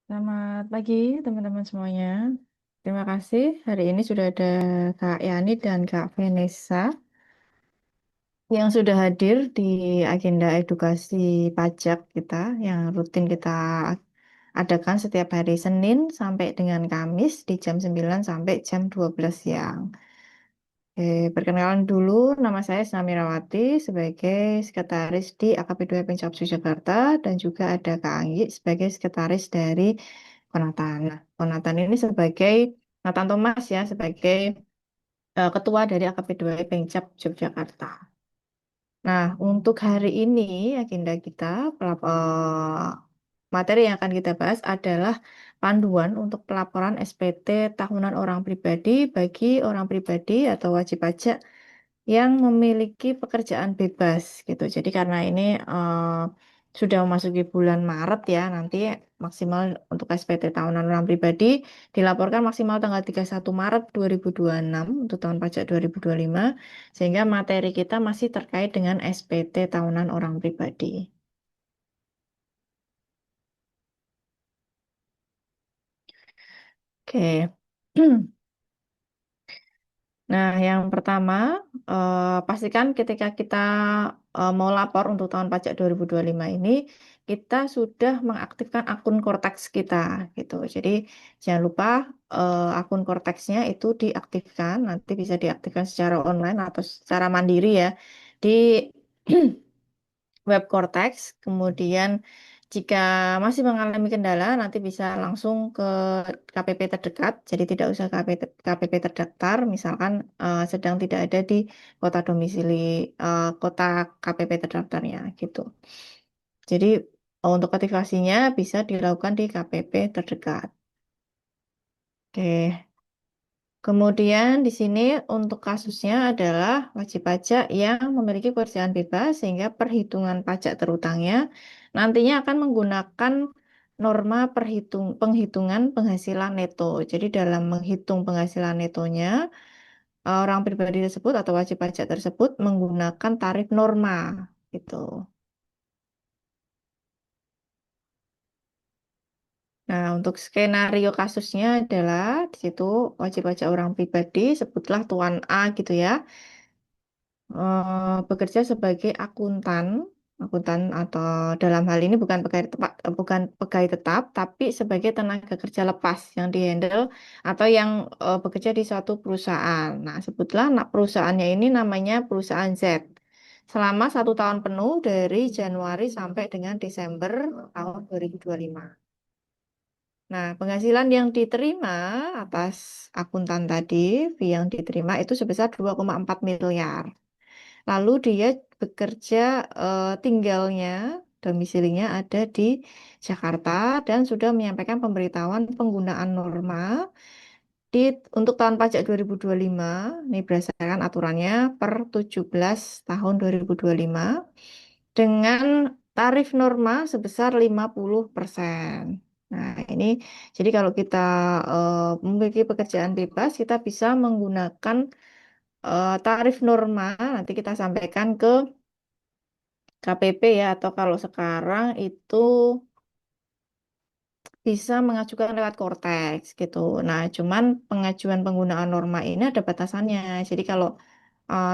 Selamat pagi teman-teman semuanya. Terima kasih hari ini sudah ada Kak Yani dan Kak Vanessa yang sudah hadir di agenda edukasi pajak kita yang rutin kita adakan setiap hari Senin sampai dengan Kamis di jam 9 sampai jam 12 siang. Perkenalan dulu, nama saya Snamirawati sebagai sekretaris di AKP 2 Pencapsu Jakarta dan juga ada Kak Anggi sebagai sekretaris dari Konatan. Nah, Konatan ini sebagai Nathan Thomas ya sebagai ketua dari AKP 2 Pencap Yogyakarta. Nah, untuk hari ini agenda kita materi yang akan kita bahas adalah panduan untuk pelaporan SPT tahunan orang pribadi bagi orang pribadi atau wajib pajak yang memiliki pekerjaan bebas gitu. Jadi karena ini sudah memasuki bulan Maret ya, nanti maksimal untuk SPT tahunan orang pribadi dilaporkan maksimal tanggal 31 Maret 2026 untuk tahun pajak 2025, sehingga materi kita masih terkait dengan SPT tahunan orang pribadi. Oke. Nah, yang pertama, pastikan ketika kita mau lapor untuk tahun pajak 2025 ini, kita sudah mengaktifkan akun Cortex kita, gitu. Jadi, jangan lupa akun Cortex-nya itu diaktifkan, nanti bisa diaktifkan secara online atau secara mandiri ya, di web Cortex. Kemudian jika masih mengalami kendala, nanti bisa langsung ke KPP terdekat. Jadi tidak usah KPP terdaftar, misalkan sedang tidak ada di kota domisili kota KPP terdaftarnya gitu. Jadi untuk aktivasinya bisa dilakukan di KPP terdekat. Oke. Kemudian di sini untuk kasusnya adalah wajib pajak yang memiliki pekerjaan bebas sehingga perhitungan pajak terutangnya nantinya akan menggunakan norma penghitungan penghasilan neto. Jadi dalam menghitung penghasilan netonya, orang pribadi tersebut atau wajib pajak tersebut menggunakan tarif norma gitu. Nah, untuk skenario kasusnya adalah di situ wajib pajak orang pribadi sebutlah Tuan A gitu ya. Bekerja sebagai akuntan atau dalam hal ini bukan pegawai tetap, tapi sebagai tenaga kerja lepas yang dihandle atau yang bekerja di suatu perusahaan. Nah, sebutlah perusahaannya ini namanya perusahaan Z. Selama 1 tahun penuh dari Januari sampai dengan Desember tahun 2025. Nah, penghasilan yang diterima atas akuntan tadi, fee yang diterima itu sebesar 2,4 miliar. Lalu dia bekerja tinggalnya, domisilinya ada di Jakarta dan sudah menyampaikan pemberitahuan penggunaan norma di untuk tahun pajak 2025, ini berdasarkan aturannya per 17 tahun 2025 dengan tarif norma sebesar 50%. Nah, ini jadi kalau kita memiliki pekerjaan bebas, kita bisa menggunakan tarif norma, nanti kita sampaikan ke KPP ya, atau kalau sekarang itu bisa mengajukan lewat Cortex gitu. Nah, cuman pengajuan penggunaan norma ini ada batasannya. Jadi kalau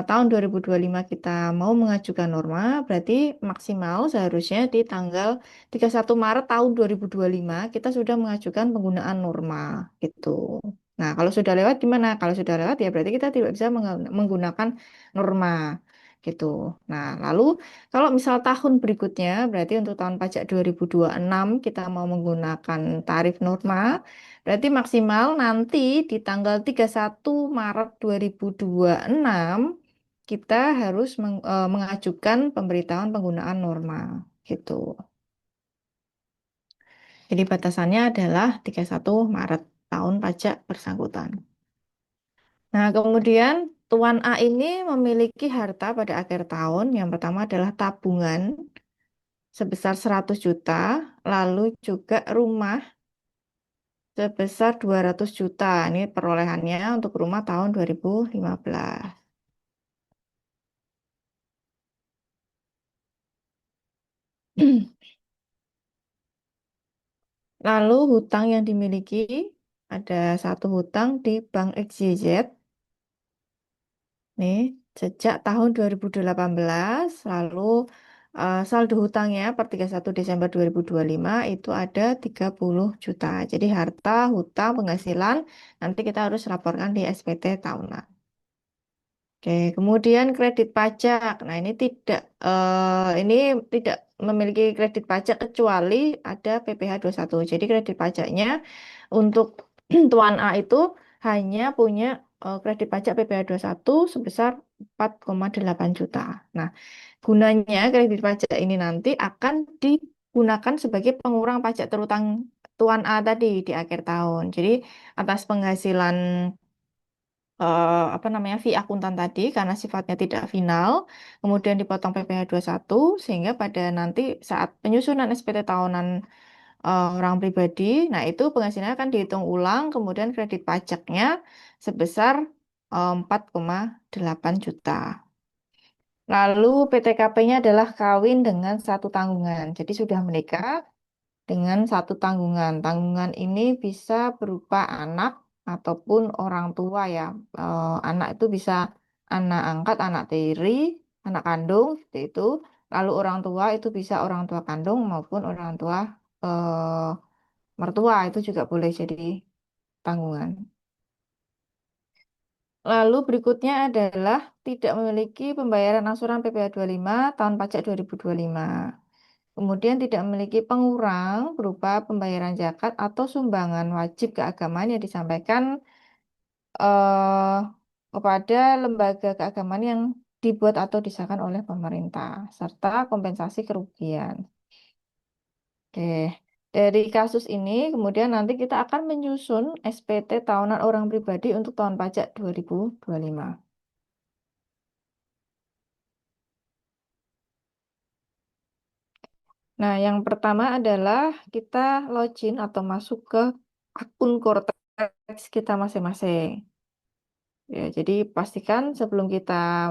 tahun 2025 kita mau mengajukan norma, berarti maksimal seharusnya di tanggal 31 Maret tahun 2025 kita sudah mengajukan penggunaan norma gitu. Nah, kalau sudah lewat gimana? Kalau sudah lewat ya berarti kita tidak bisa menggunakan norma gitu. Nah, lalu kalau misal tahun berikutnya, berarti untuk tahun pajak 2026 kita mau menggunakan tarif norma, berarti maksimal nanti di tanggal 31 Maret 2026 kita harus mengajukan pemberitahuan penggunaan norma gitu. Jadi batasannya adalah 31 Maret tahun pajak bersangkutan. Nah, kemudian Tuan A ini memiliki harta pada akhir tahun. Yang pertama adalah tabungan sebesar 100 juta, lalu juga rumah sebesar 200 juta. Ini perolehannya untuk rumah tahun 2015. Lalu hutang yang dimiliki ada satu hutang di Bank XYZ nih sejak tahun 2018. Lalu saldo hutangnya per 31 Desember 2025 itu ada 30 juta. Jadi harta, hutang, penghasilan nanti kita harus laporkan di SPT tahunan. Oke, kemudian kredit pajak. Nah, ini tidak memiliki kredit pajak kecuali ada PPh satu. Jadi kredit pajaknya untuk Tuan A itu hanya punya kredit pajak PPh satu sebesar 4,8 juta. Nah, gunanya kredit pajak ini nanti akan digunakan sebagai pengurang pajak terutang Tuan A tadi di akhir tahun. Jadi atas penghasilan apa namanya fee akuntan tadi karena sifatnya tidak final, kemudian dipotong PPh satu sehingga pada nanti saat penyusunan SPT tahunan orang pribadi, nah itu penghasilannya akan dihitung ulang, kemudian kredit pajaknya sebesar 4,8 juta. Lalu PTKP-nya adalah kawin dengan satu tanggungan. Jadi sudah menikah dengan satu tanggungan. Tanggungan ini bisa berupa anak ataupun orang tua ya. Anak itu bisa anak angkat, anak tiri, anak kandung, seperti itu. Lalu orang tua itu bisa orang tua kandung maupun orang tua mertua itu juga boleh jadi tanggungan. Lalu berikutnya adalah tidak memiliki pembayaran angsuran PPh lima tahun pajak 2025. Kemudian tidak memiliki pengurang berupa pembayaran zakat atau sumbangan wajib keagamaan yang disampaikan eh, kepada lembaga keagamaan yang dibuat atau disahkan oleh pemerintah, serta kompensasi kerugian. Oke, dari kasus ini kemudian nanti kita akan menyusun SPT tahunan orang pribadi untuk tahun pajak 2025. Nah, yang pertama adalah kita login atau masuk ke akun Cortex kita masing-masing. Ya, jadi pastikan sebelum kita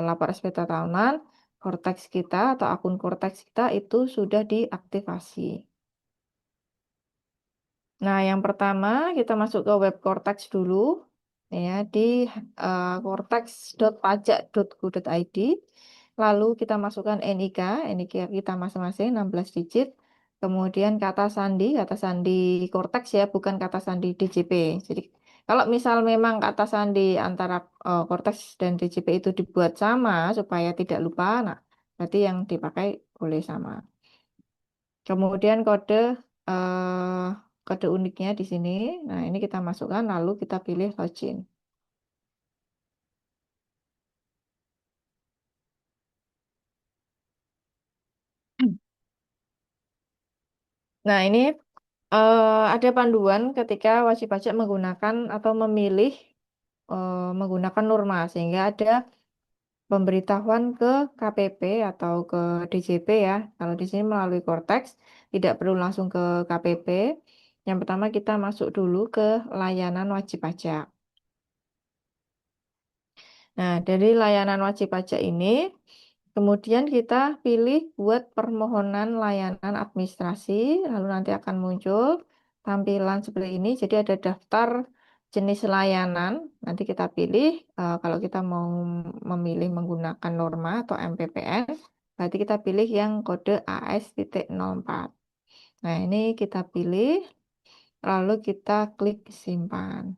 lapor SPT tahunan, Cortex kita atau akun Cortex kita itu sudah diaktifasi. Nah, yang pertama kita masuk ke web Cortex dulu, ya di cortex.pajak.go.id. Lalu kita masukkan NIK kita masing-masing 16 digit. Kemudian kata sandi Cortex ya, bukan kata sandi DJP. Jadi kalau misal memang kata sandi antara Cortex dan DJP itu dibuat sama supaya tidak lupa, nah berarti yang dipakai boleh sama. Kemudian eh, kode uniknya di sini. Nah, ini kita masukkan lalu kita pilih login. Nah, ini ada panduan ketika wajib pajak menggunakan atau memilih menggunakan Norma sehingga ada pemberitahuan ke KPP atau ke DJP ya. Kalau di sini melalui Cortex tidak perlu langsung ke KPP. Yang pertama kita masuk dulu ke layanan wajib pajak. Nah, dari layanan wajib pajak ini, kemudian kita pilih buat permohonan layanan administrasi, lalu nanti akan muncul tampilan seperti ini. Jadi ada daftar jenis layanan, nanti kita pilih kalau kita mau memilih menggunakan Norma atau MPPN, berarti kita pilih yang kode AS.04. Nah, ini kita pilih, lalu kita klik simpan.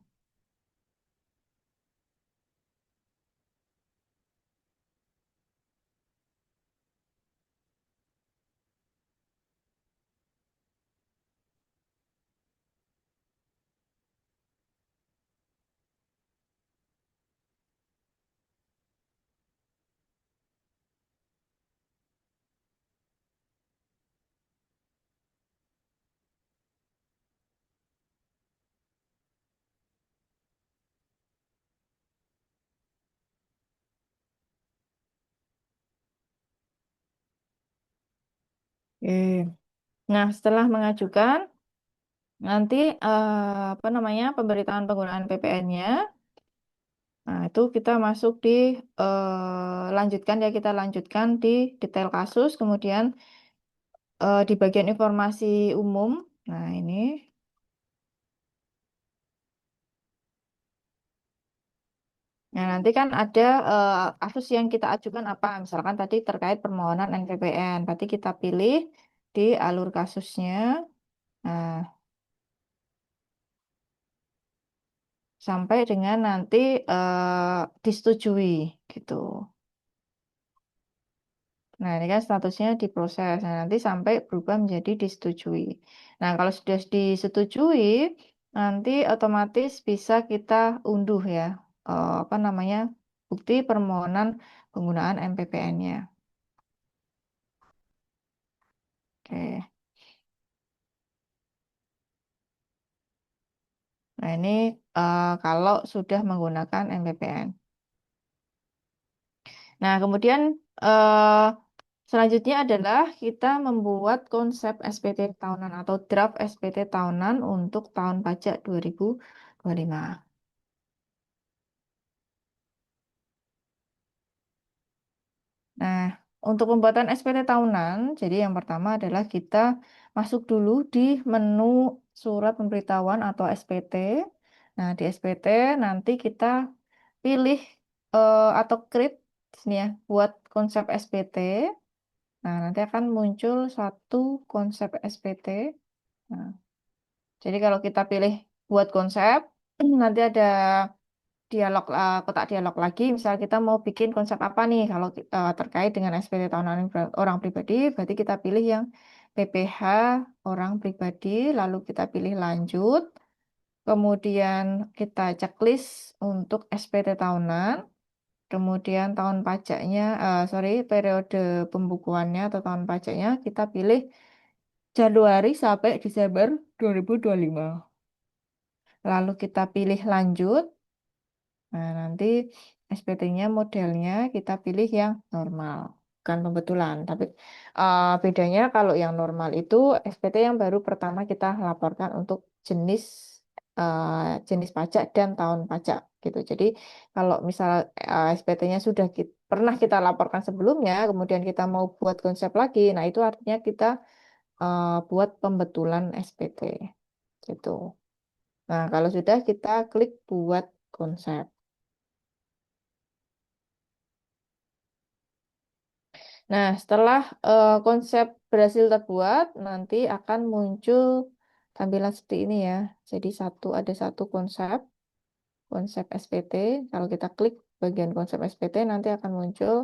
Oke. Nah, setelah mengajukan, nanti apa namanya pemberitahuan penggunaan PPN-nya. Nah, itu kita masuk di lanjutkan ya kita lanjutkan di detail kasus, kemudian di bagian informasi umum. Nah, ini. Nah, nanti kan ada kasus yang kita ajukan apa? Misalkan tadi terkait permohonan NPPN. Berarti kita pilih di alur kasusnya. Nah, sampai dengan nanti disetujui gitu. Nah, ini kan statusnya diproses. Nah, nanti sampai berubah menjadi disetujui. Nah, kalau sudah disetujui, nanti otomatis bisa kita unduh ya, apa namanya, bukti permohonan penggunaan MPPN-nya. Oke. Nah, ini kalau sudah menggunakan MPPN. Nah, kemudian eh, selanjutnya adalah kita membuat konsep SPT tahunan atau draft SPT tahunan untuk tahun pajak 2025. Nah, untuk pembuatan SPT tahunan, jadi yang pertama adalah kita masuk dulu di menu surat pemberitahuan atau SPT. Nah, di SPT nanti kita pilih atau create sini ya buat konsep SPT. Nah, nanti akan muncul satu konsep SPT. Nah, jadi kalau kita pilih buat konsep, nanti ada dialog kotak dialog lagi. Misal kita mau bikin konsep apa nih kalau terkait dengan SPT tahunan orang pribadi, berarti kita pilih yang PPH orang pribadi, lalu kita pilih lanjut, kemudian kita checklist untuk SPT tahunan, kemudian tahun pajaknya, sorry, periode pembukuannya atau tahun pajaknya kita pilih Januari sampai Desember 2025. Lalu kita pilih lanjut. Nah, nanti SPT-nya modelnya kita pilih yang normal, bukan pembetulan. Tapi bedanya kalau yang normal itu SPT yang baru pertama kita laporkan untuk jenis jenis pajak dan tahun pajak gitu. Jadi kalau misal SPT-nya sudah pernah kita laporkan sebelumnya, kemudian kita mau buat konsep lagi, nah itu artinya kita buat pembetulan SPT gitu. Nah, kalau sudah kita klik buat konsep. Nah, setelah konsep berhasil terbuat, nanti akan muncul tampilan seperti ini ya. Jadi ada satu konsep, konsep SPT. Kalau kita klik bagian konsep SPT, nanti akan muncul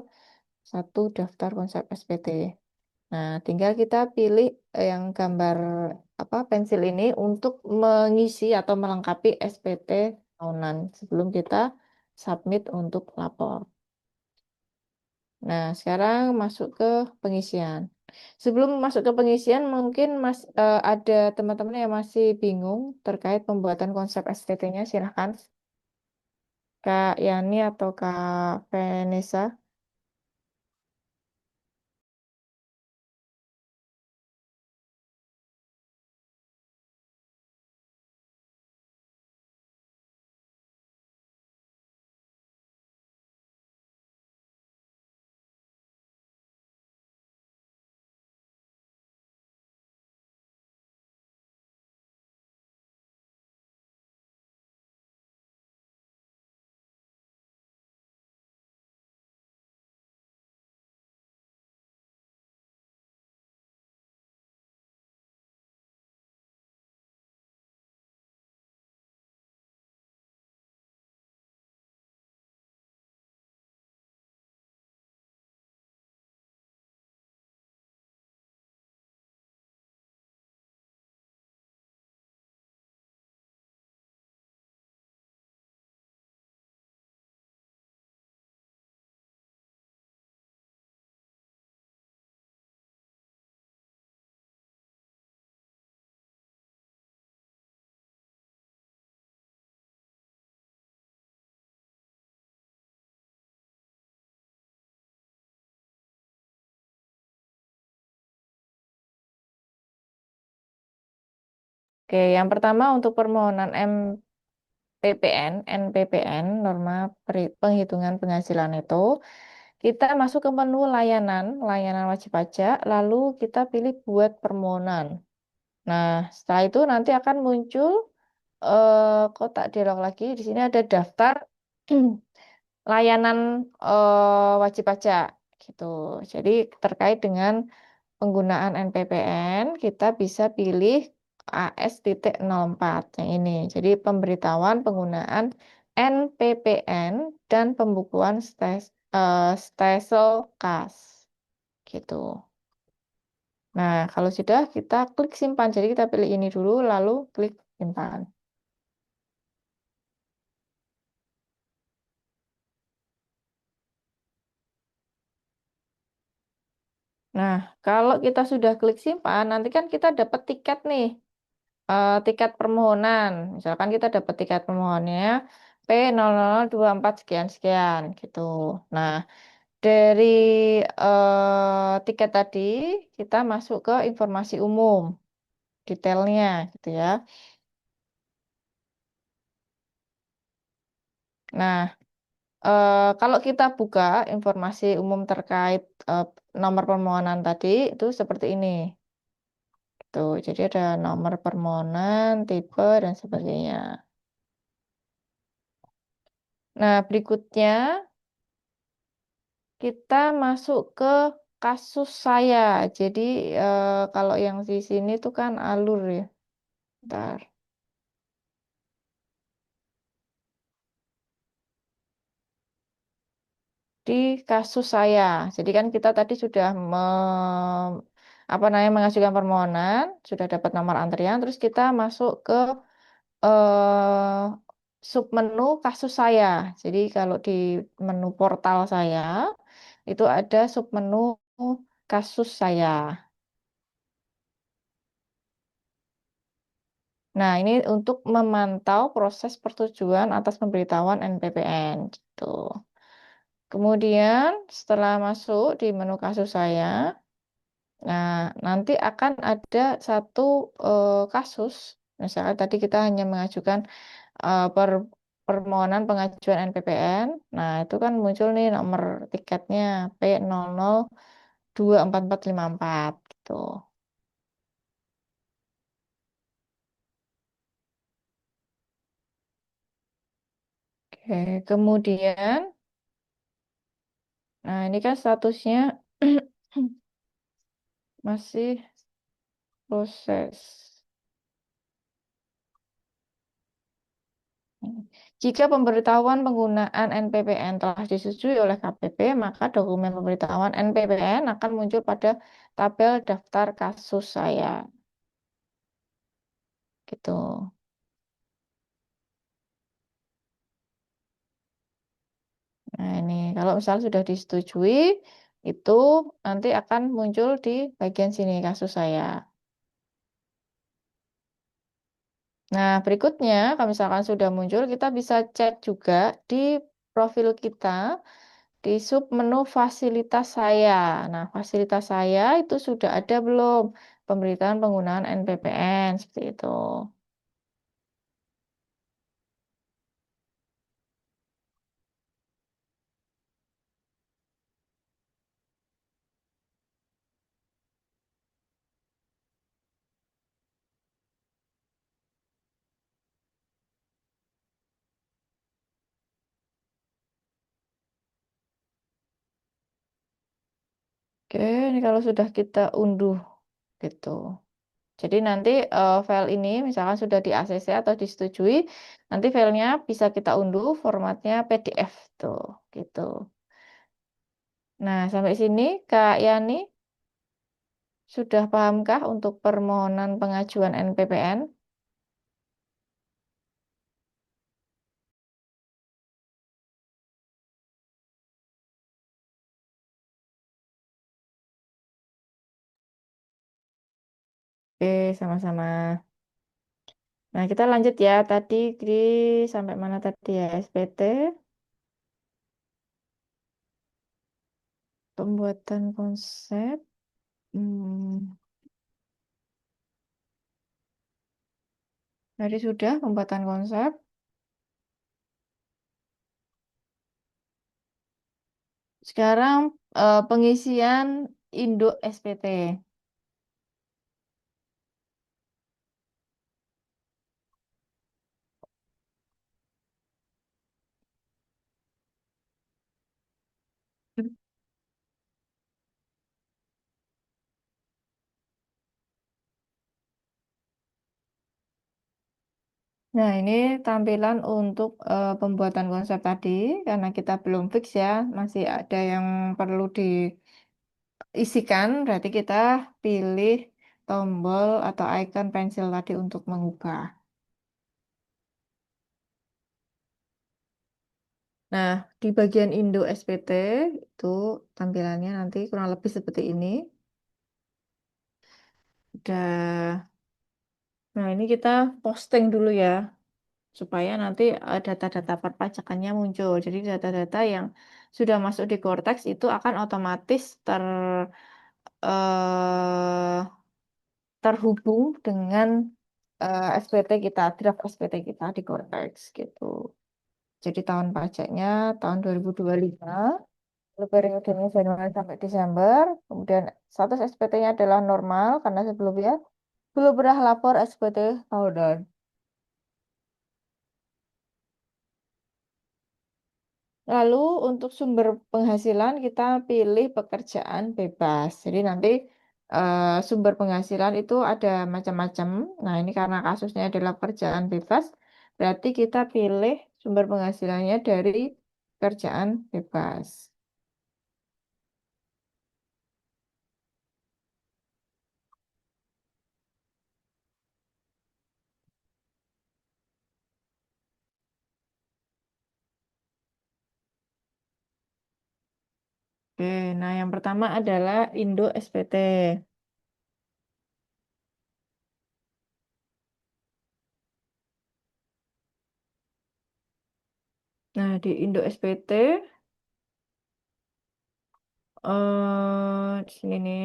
satu daftar konsep SPT. Nah, tinggal kita pilih yang gambar apa pensil ini untuk mengisi atau melengkapi SPT tahunan sebelum kita submit untuk lapor. Nah, sekarang masuk ke pengisian. Sebelum masuk ke pengisian, mungkin ada teman-teman yang masih bingung terkait pembuatan konsep SPT-nya. Silahkan, Kak Yani atau Kak Vanessa. Oke, yang pertama untuk permohonan MPPN, NPPN, norma penghitungan penghasilan itu, kita masuk ke menu layanan, layanan wajib pajak, lalu kita pilih buat permohonan. Nah, setelah itu nanti akan muncul kotak dialog lagi. Di sini ada daftar layanan wajib pajak gitu. Jadi terkait dengan penggunaan NPPN, kita bisa pilih AS.04 yang ini. Jadi pemberitahuan penggunaan NPPN dan pembukuan stesel kas gitu. Nah, kalau sudah kita klik simpan. Jadi kita pilih ini dulu lalu klik simpan. Nah, kalau kita sudah klik simpan, nanti kan kita dapat tiket nih, tiket permohonan. Misalkan kita dapat tiket permohonannya P0024 sekian-sekian gitu. Nah, dari tiket tadi kita masuk ke informasi umum, detailnya gitu ya. Nah, kalau kita buka informasi umum terkait eh, nomor permohonan tadi itu seperti ini. Tuh, jadi ada nomor permohonan, tipe, dan sebagainya. Nah, berikutnya kita masuk ke kasus saya. Jadi, kalau yang di sini tuh kan alur ya. Bentar. Di kasus saya. Jadi kan kita tadi sudah apa namanya mengajukan permohonan, sudah dapat nomor antrian, terus kita masuk ke eh, submenu kasus saya. Jadi kalau di menu portal saya itu ada submenu kasus saya. Nah, ini untuk memantau proses persetujuan atas pemberitahuan NPPN gitu. Kemudian setelah masuk di menu kasus saya, nah nanti akan ada satu kasus. Misalnya tadi kita hanya mengajukan permohonan pengajuan NPPN. Nah, itu kan muncul nih nomor tiketnya P00244454 gitu. Oke, kemudian, nah ini kan statusnya masih proses. Jika pemberitahuan penggunaan NPPN telah disetujui oleh KPP, maka dokumen pemberitahuan NPPN akan muncul pada tabel daftar kasus saya. Gitu. Nah, ini kalau misalnya sudah disetujui, itu nanti akan muncul di bagian sini kasus saya. Nah, berikutnya, kalau misalkan sudah muncul, kita bisa cek juga di profil kita di sub menu fasilitas saya. Nah, fasilitas saya itu sudah ada belum pemberitaan penggunaan NPPN seperti itu. Oke, ini kalau sudah kita unduh gitu. Jadi nanti file ini misalkan sudah di ACC atau disetujui, nanti filenya bisa kita unduh formatnya PDF tuh, gitu. Nah, sampai sini Kak Yani sudah pahamkah untuk permohonan pengajuan NPPN? Oke, sama-sama. Nah, kita lanjut ya. Tadi di sampai mana tadi ya? SPT, pembuatan konsep. Hmm, tadi sudah pembuatan konsep. Sekarang pengisian induk SPT. Nah, ini tampilan untuk pembuatan konsep tadi, karena kita belum fix ya, masih ada yang perlu diisikan, berarti kita pilih tombol atau icon pensil tadi untuk mengubah. Nah, di bagian Indo SPT itu tampilannya nanti kurang lebih seperti ini. Udah. Nah, ini kita posting dulu ya, supaya nanti data-data perpajakannya muncul. Jadi data-data yang sudah masuk di Cortex itu akan otomatis eh, terhubung dengan SPT kita, draft SPT kita di Cortex gitu. Jadi tahun pajaknya tahun 2025, lalu periodenya Januari sampai Desember, kemudian status SPT-nya adalah normal karena sebelumnya belum pernah lapor SPT tahunan. Lalu untuk sumber penghasilan kita pilih pekerjaan bebas. Jadi nanti sumber penghasilan itu ada macam-macam. Nah, ini karena kasusnya adalah pekerjaan bebas, berarti kita pilih sumber penghasilannya dari pekerjaan bebas. Oke, nah yang pertama adalah Indo SPT. Nah, di Indo SPT di sini nih.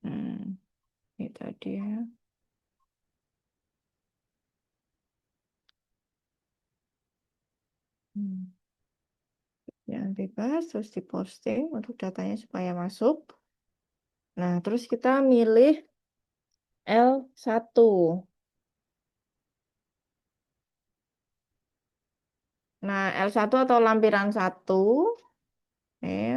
Hmm, ini tadi ya. Hmm. Yang bebas terus diposting untuk datanya supaya masuk. Nah, terus kita milih L1. Nah, L1 atau lampiran satu. Eh,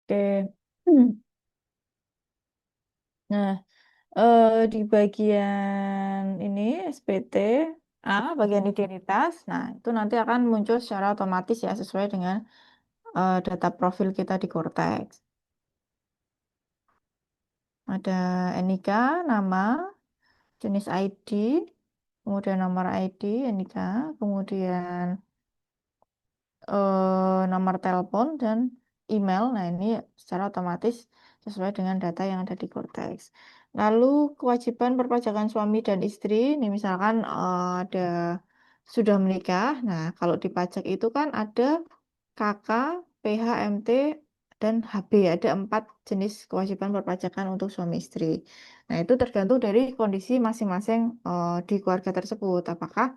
oke. Hmm. Nah, di bagian ini SPT A, bagian identitas. Nah, itu nanti akan muncul secara otomatis ya sesuai dengan data profil kita di Cortex. Ada NIK, nama, jenis ID, kemudian nomor ID, NIK, kemudian nomor telepon dan email. Nah, ini secara otomatis sesuai dengan data yang ada di Cortex. Lalu kewajiban perpajakan suami dan istri, ini misalkan ada sudah menikah. Nah, kalau di pajak itu kan ada KK, PH, MT, dan HB. Ada 4 jenis kewajiban perpajakan untuk suami istri. Nah, itu tergantung dari kondisi masing-masing di keluarga tersebut. Apakah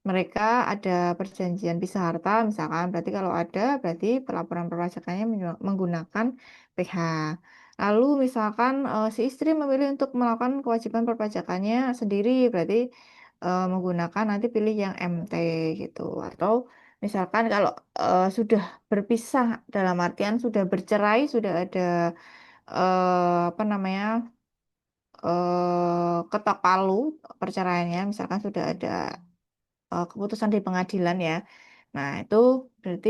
mereka ada perjanjian pisah harta, misalkan, berarti kalau ada, berarti pelaporan perpajakannya menggunakan PH. Lalu misalkan si istri memilih untuk melakukan kewajiban perpajakannya sendiri, berarti menggunakan nanti pilih yang MT gitu. Atau misalkan kalau sudah berpisah dalam artian sudah bercerai, sudah ada apa namanya ketok palu perceraiannya, misalkan sudah ada keputusan di pengadilan ya. Nah, itu berarti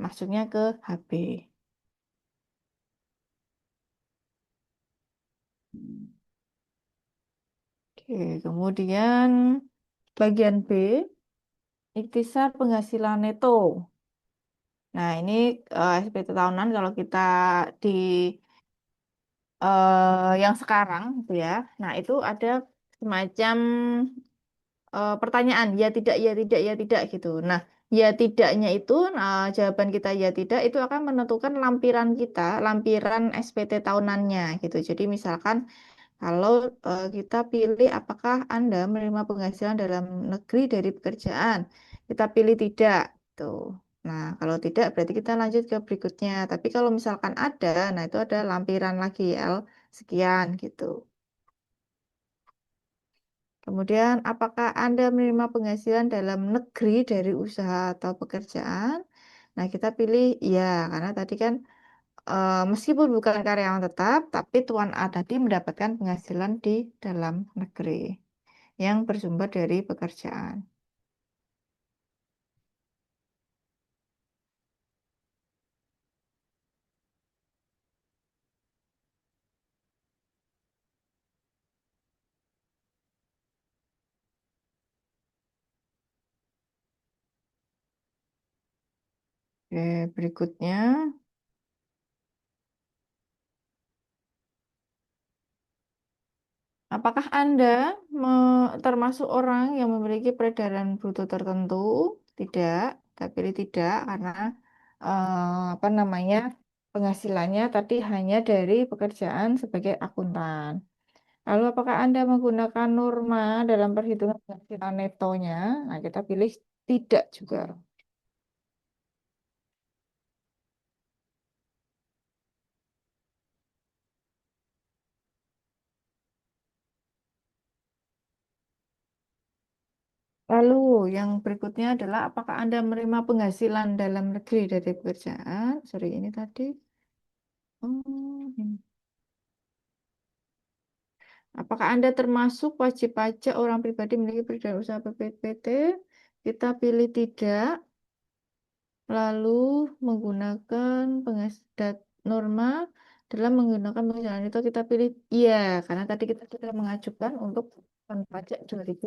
masuknya ke HB. Oke, kemudian bagian B, ikhtisar penghasilan neto. Nah, ini SPT tahunan kalau kita di yang sekarang gitu ya. Nah, itu ada semacam pertanyaan ya tidak ya tidak gitu. Nah, ya tidaknya itu jawaban kita ya tidak itu akan menentukan lampiran kita, lampiran SPT tahunannya gitu. Jadi misalkan kalau kita pilih apakah Anda menerima penghasilan dalam negeri dari pekerjaan, kita pilih tidak tuh. Nah, kalau tidak berarti kita lanjut ke berikutnya. Tapi kalau misalkan ada, nah itu ada lampiran lagi L sekian gitu. Kemudian, apakah Anda menerima penghasilan dalam negeri dari usaha atau pekerjaan? Nah, kita pilih ya, karena tadi kan meskipun bukan karyawan tetap, tapi Tuan A tadi mendapatkan penghasilan di dalam negeri yang bersumber dari pekerjaan. Oke, berikutnya, apakah Anda termasuk orang yang memiliki peredaran bruto tertentu? Tidak, kita pilih tidak karena apa namanya penghasilannya tadi hanya dari pekerjaan sebagai akuntan. Lalu apakah Anda menggunakan norma dalam perhitungan penghasilan netonya? Nah, kita pilih tidak juga. Lalu yang berikutnya adalah apakah Anda menerima penghasilan dalam negeri dari pekerjaan? Sorry, ini tadi. Oh, ini. Apakah Anda termasuk wajib pajak orang pribadi memiliki pekerjaan usaha PPT? Kita pilih tidak. Lalu menggunakan norma dalam menggunakan penghasilan itu kita pilih iya, karena tadi kita sudah mengajukan untuk pajak 2000.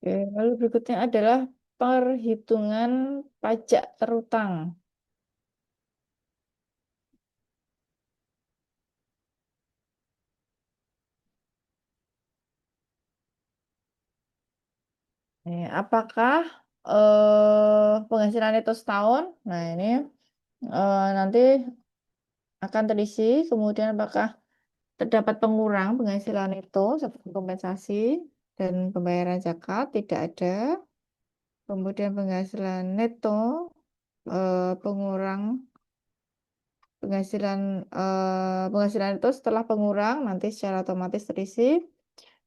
Oke, lalu berikutnya adalah perhitungan pajak terutang. Apakah penghasilan itu setahun? Nah, ini nanti akan terisi. Kemudian apakah terdapat pengurang penghasilan itu seperti kompensasi dan pembayaran zakat? Tidak ada. Kemudian penghasilan neto, pengurang penghasilan penghasilan itu setelah pengurang nanti secara otomatis terisi.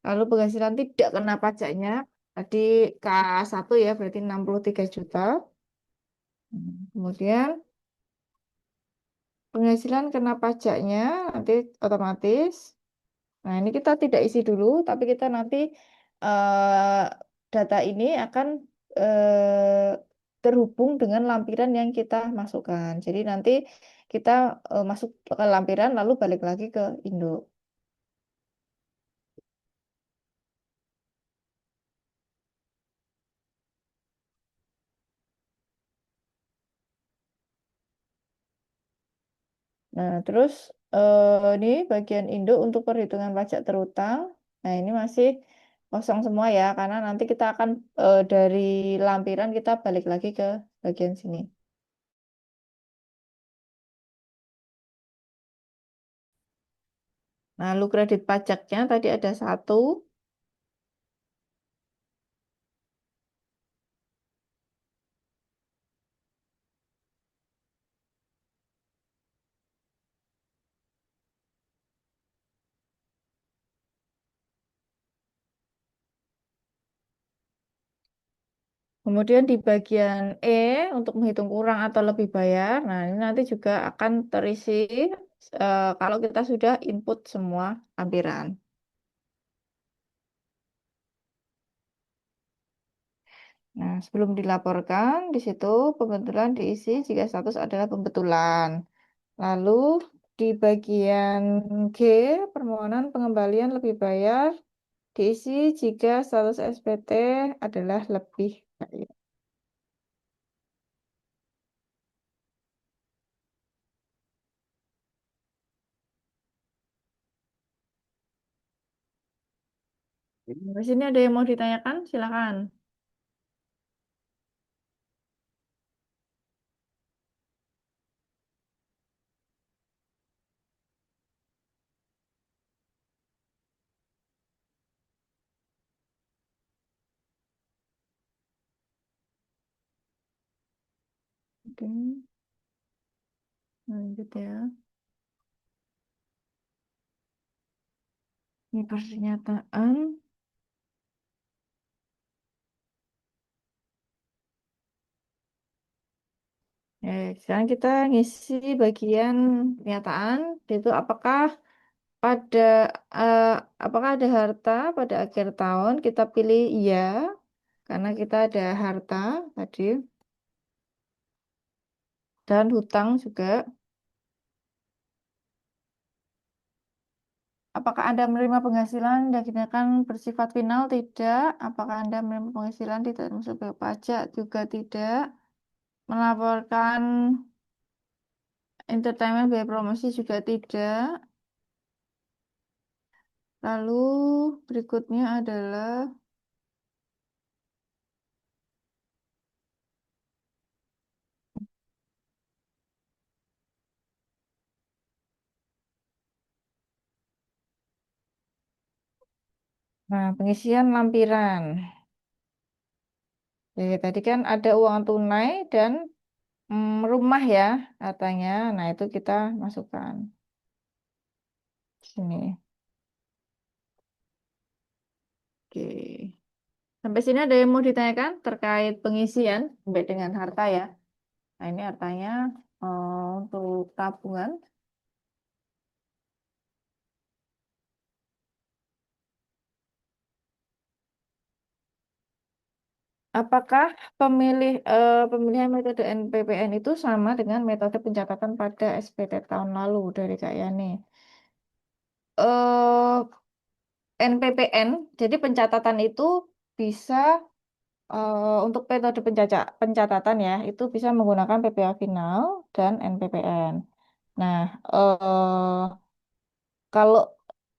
Lalu penghasilan tidak kena pajaknya. Tadi K1 ya berarti 63 juta. Kemudian penghasilan kena pajaknya nanti otomatis. Nah, ini kita tidak isi dulu, tapi kita nanti eh, data ini akan terhubung dengan lampiran yang kita masukkan. Jadi nanti kita masuk ke lampiran lalu balik lagi ke Indo. Nah, terus ini bagian Indo untuk perhitungan pajak terutang. Nah, ini masih kosong semua ya, karena nanti kita akan dari lampiran kita balik lagi ke bagian sini. Nah, lalu kredit pajaknya tadi ada satu. Kemudian di bagian E untuk menghitung kurang atau lebih bayar. Nah, ini nanti juga akan terisi kalau kita sudah input semua lampiran. Nah, sebelum dilaporkan, di situ pembetulan diisi jika status adalah pembetulan. Lalu di bagian G, permohonan pengembalian lebih bayar diisi jika status SPT adalah lebih bayar. Di sini ada yang mau ditanyakan? Silakan. Oke, lanjut ya. Ini pernyataan. Sekarang kita ngisi bagian pernyataan. Itu pada eh, apakah ada harta pada akhir tahun? Kita pilih iya karena kita ada harta tadi dan hutang juga. Apakah Anda menerima penghasilan yang dinaikkan bersifat final? Tidak. Apakah Anda menerima penghasilan tidak termasuk biaya pajak? Juga tidak. Melaporkan entertainment biaya promosi juga tidak. Lalu berikutnya adalah pengisian lampiran. Jadi tadi kan ada uang tunai dan rumah ya katanya. Nah, itu kita masukkan sini. Oke. Sampai sini ada yang mau ditanyakan terkait pengisian sampai dengan harta ya. Nah, ini hartanya untuk tabungan. Apakah pemilihan metode NPPN itu sama dengan metode pencatatan pada SPT tahun lalu dari Kak Yani? Eh, NPPN, jadi pencatatan itu bisa untuk metode pencatatan ya, itu bisa menggunakan PPA final dan NPPN. Nah, kalau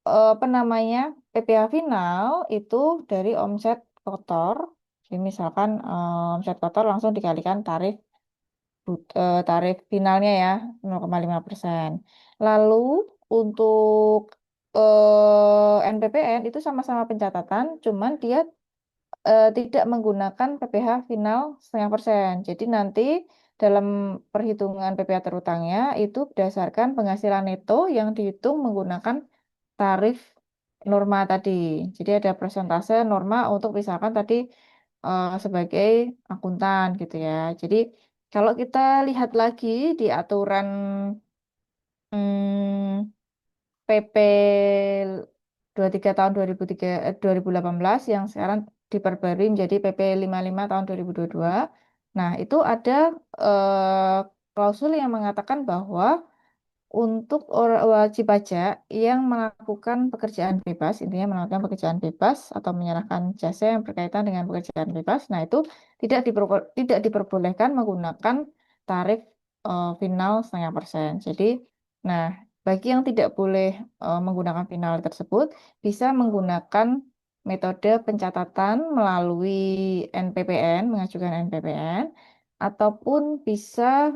apa namanya PPA final itu dari omset kotor. Jadi misalkan omset kotor langsung dikalikan tarif finalnya ya 0,5%. Lalu untuk NPPN itu sama-sama pencatatan, cuman dia tidak menggunakan PPh final 0,5%. Jadi nanti dalam perhitungan PPh terutangnya itu berdasarkan penghasilan neto yang dihitung menggunakan tarif norma tadi. Jadi ada persentase norma untuk misalkan tadi sebagai akuntan gitu ya. Jadi kalau kita lihat lagi di aturan PP 23 tahun 2018 yang sekarang diperbarui menjadi PP 55 tahun 2022. Nah, itu ada klausul yang mengatakan bahwa untuk wajib pajak yang melakukan pekerjaan bebas, intinya melakukan pekerjaan bebas atau menyerahkan jasa yang berkaitan dengan pekerjaan bebas, nah itu tidak diperbolehkan menggunakan tarif final 0,5%. Jadi, nah bagi yang tidak boleh menggunakan final tersebut, bisa menggunakan metode pencatatan melalui NPPN, mengajukan NPPN ataupun bisa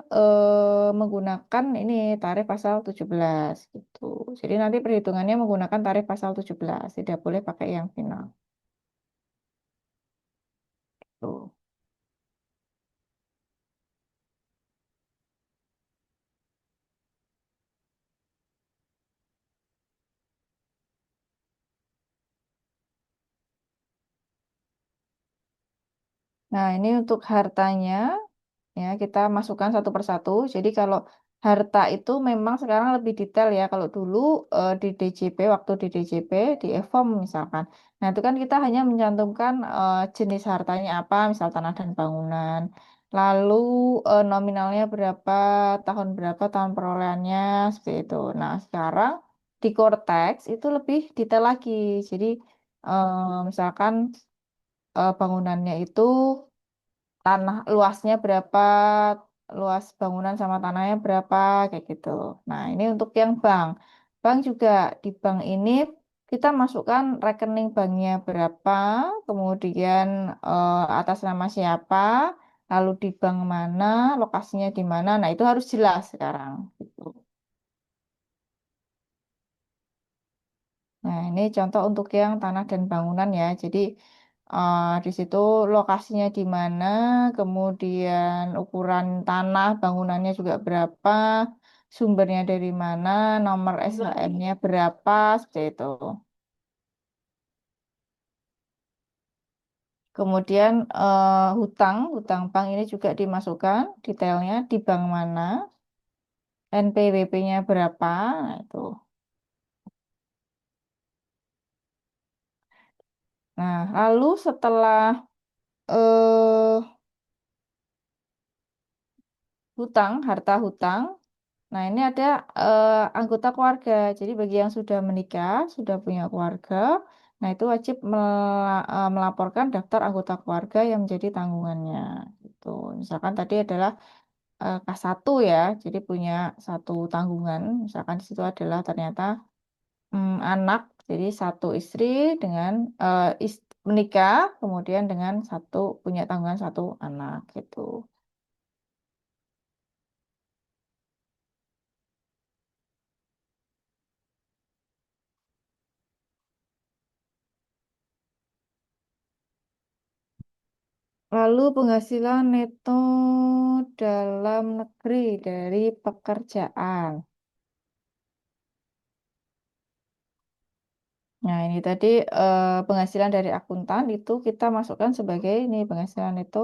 menggunakan ini tarif pasal 17 gitu. Jadi nanti perhitungannya menggunakan tarif pasal 17, tidak boleh pakai yang final. Tuh. Nah, ini untuk hartanya. Ya, kita masukkan satu persatu. Jadi kalau harta itu memang sekarang lebih detail ya. Kalau dulu di DJP, waktu di DJP, di EFOM misalkan. Nah, itu kan kita hanya mencantumkan jenis hartanya apa, misal tanah dan bangunan. Lalu nominalnya berapa, tahun perolehannya, seperti itu. Nah, sekarang di Cortex itu lebih detail lagi. Jadi misalkan bangunannya itu tanah luasnya berapa, luas bangunan sama tanahnya berapa, kayak gitu. Nah, ini untuk yang bank. Bank juga di bank ini kita masukkan rekening banknya berapa, kemudian atas nama siapa, lalu di bank mana, lokasinya di mana. Nah, itu harus jelas sekarang. Gitu. Nah, ini contoh untuk yang tanah dan bangunan ya. Jadi di situ lokasinya di mana, kemudian ukuran tanah bangunannya juga berapa, sumbernya dari mana, nomor SHM-nya berapa, seperti itu. Kemudian hutang bank ini juga dimasukkan detailnya di bank mana, NPWP-nya berapa, nah itu. Nah, lalu setelah eh harta hutang. Nah, ini ada anggota keluarga. Jadi bagi yang sudah menikah, sudah punya keluarga, nah itu wajib melaporkan daftar anggota keluarga yang menjadi tanggungannya. Gitu. Misalkan tadi adalah K1 ya, jadi punya satu tanggungan. Misalkan di situ adalah ternyata anak, jadi satu istri dengan menikah, kemudian dengan satu punya tanggungan satu anak gitu. Lalu penghasilan neto dalam negeri dari pekerjaan. Nah, ini tadi penghasilan dari akuntan itu kita masukkan sebagai ini penghasilan neto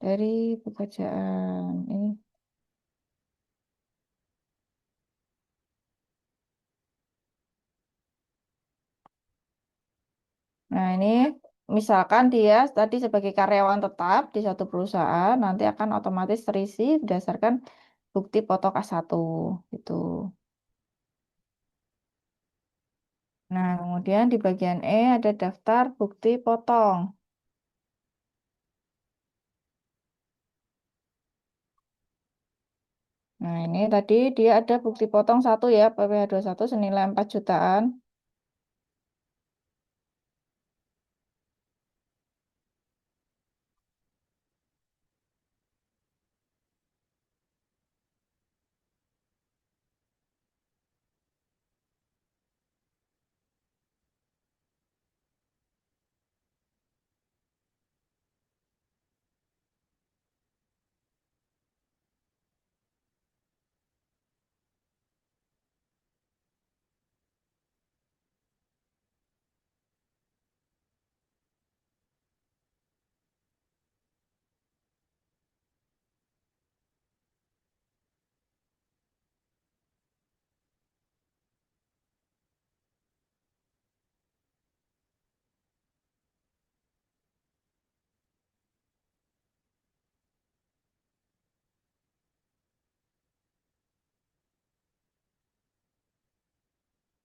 dari pekerjaan. Ini. Nah, ini misalkan dia tadi sebagai karyawan tetap di satu perusahaan, nanti akan otomatis terisi berdasarkan bukti foto K1 gitu. Nah, kemudian di bagian E ada daftar bukti potong. Nah, ini tadi dia ada bukti potong satu ya, PPh 1 senilai 4 jutaan.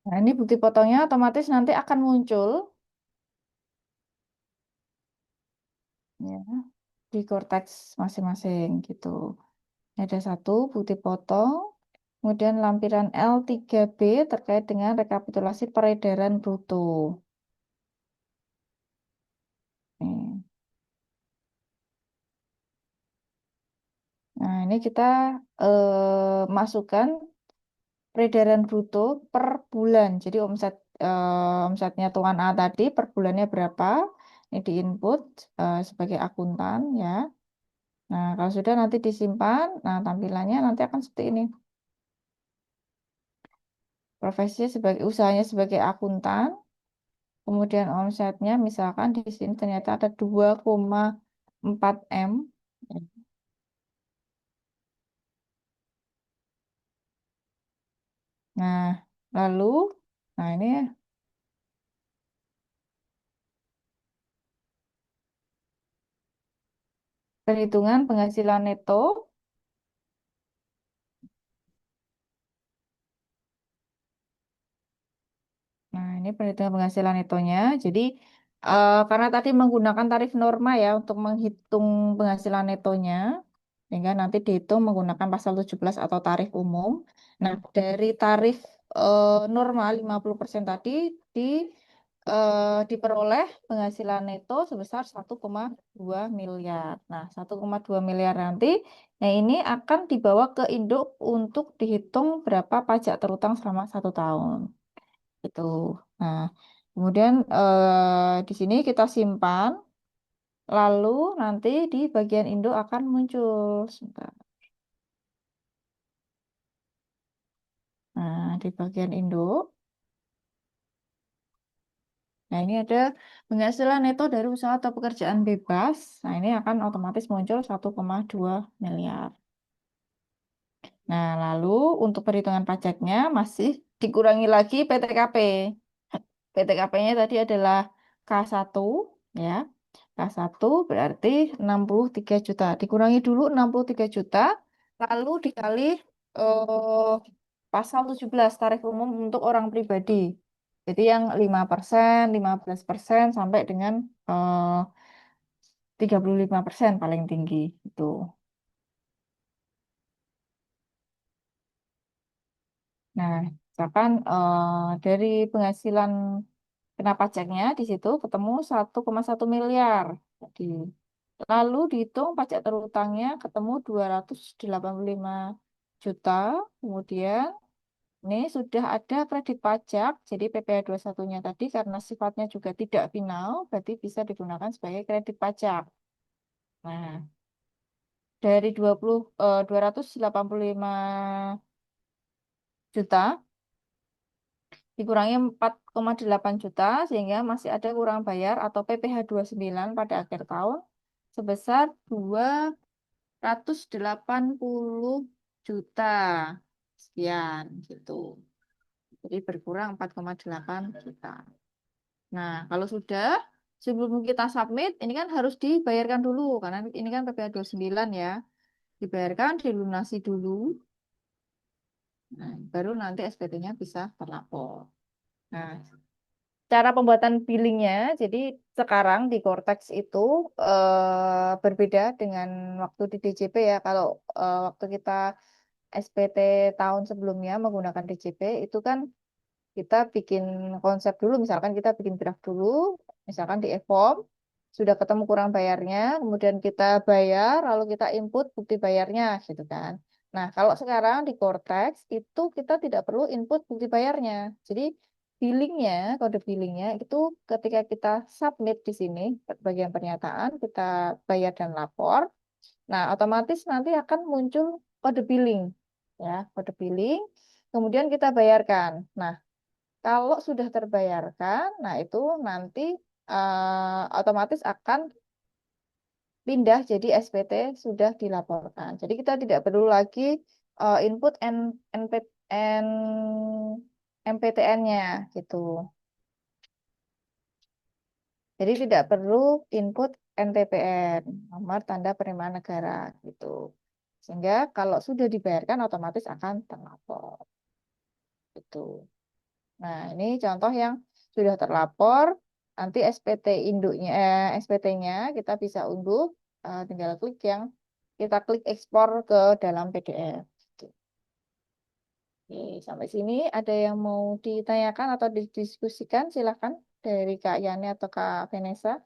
Nah, ini bukti potongnya otomatis nanti akan muncul ya, di Cortex masing-masing gitu. Ada satu bukti potong, kemudian lampiran L3B terkait dengan rekapitulasi peredaran bruto. Nih. Nah, ini kita masukkan peredaran bruto per bulan. Jadi omsetnya Tuan A tadi per bulannya berapa? Ini diinput sebagai akuntan ya. Nah, kalau sudah nanti disimpan, nah tampilannya nanti akan seperti ini. Profesinya sebagai usahanya sebagai akuntan, kemudian omsetnya misalkan di sini ternyata ada 2,5 4M. Nah, lalu, nah ini perhitungan penghasilan neto. Nah, ini perhitungan penghasilan netonya. Jadi, karena tadi menggunakan tarif norma ya untuk menghitung penghasilan netonya, sehingga nanti dihitung menggunakan pasal 17 atau tarif umum. Nah, dari tarif norma 50% tadi di diperoleh penghasilan neto sebesar 1,2 miliar. Nah, 1,2 miliar nanti, nah ini akan dibawa ke induk untuk dihitung berapa pajak terutang selama 1 tahun. Itu. Nah, kemudian di sini kita simpan, lalu nanti di bagian induk akan muncul. Sebentar. Nah, di bagian induk, nah ini ada penghasilan neto dari usaha atau pekerjaan bebas. Nah, ini akan otomatis muncul 1,2 miliar. Nah, lalu untuk perhitungan pajaknya masih dikurangi lagi PTKP. PTKP-nya tadi adalah K1, ya. K1 berarti 63 juta. Dikurangi dulu 63 juta, lalu dikali eh, pasal 17 tarif umum untuk orang pribadi. Jadi yang 5%, 15% sampai dengan 35% paling tinggi itu. Nah, misalkan dari penghasilan kena pajaknya di situ ketemu 1,1 miliar. Jadi lalu dihitung pajak terutangnya ketemu 285 juta. Kemudian ini sudah ada kredit pajak, jadi PPh 21-nya tadi karena sifatnya juga tidak final, berarti bisa digunakan sebagai kredit pajak. Nah, dari 285 juta dikurangi 4,8 juta sehingga masih ada kurang bayar atau PPh 29 pada akhir tahun sebesar 280 juta sekian gitu. Jadi berkurang 4,8 juta. Nah, kalau sudah sebelum kita submit ini kan harus dibayarkan dulu karena ini kan PPh 29 ya. Dibayarkan, dilunasi dulu. Nah, baru nanti SPT-nya bisa terlapor. Nah, cara pembuatan billingnya, jadi sekarang di Cortex itu berbeda dengan waktu di DJP ya. Kalau waktu kita SPT tahun sebelumnya menggunakan DJP itu kan kita bikin konsep dulu, misalkan kita bikin draft dulu, misalkan di e-form, sudah ketemu kurang bayarnya, kemudian kita bayar, lalu kita input bukti bayarnya, gitu kan. Nah, kalau sekarang di Cortex, itu kita tidak perlu input bukti bayarnya. Jadi, billingnya, kode billingnya, itu ketika kita submit di sini, bagian pernyataan, kita bayar dan lapor, nah otomatis nanti akan muncul kode billing, ya, kode billing, kemudian kita bayarkan. Nah, kalau sudah terbayarkan, nah itu nanti otomatis akan pindah jadi SPT sudah dilaporkan. Jadi kita tidak perlu lagi input MPTN-nya gitu. Jadi tidak perlu input NTPN, nomor tanda penerimaan negara gitu. Sehingga kalau sudah dibayarkan otomatis akan terlapor gitu. Nah, ini contoh yang sudah terlapor. Nanti SPT induknya, SPT-nya kita bisa unduh, tinggal klik yang kita klik ekspor ke dalam PDF. Gitu. Oke, sampai sini ada yang mau ditanyakan atau didiskusikan? Silakan dari Kak Yani atau Kak Vanessa.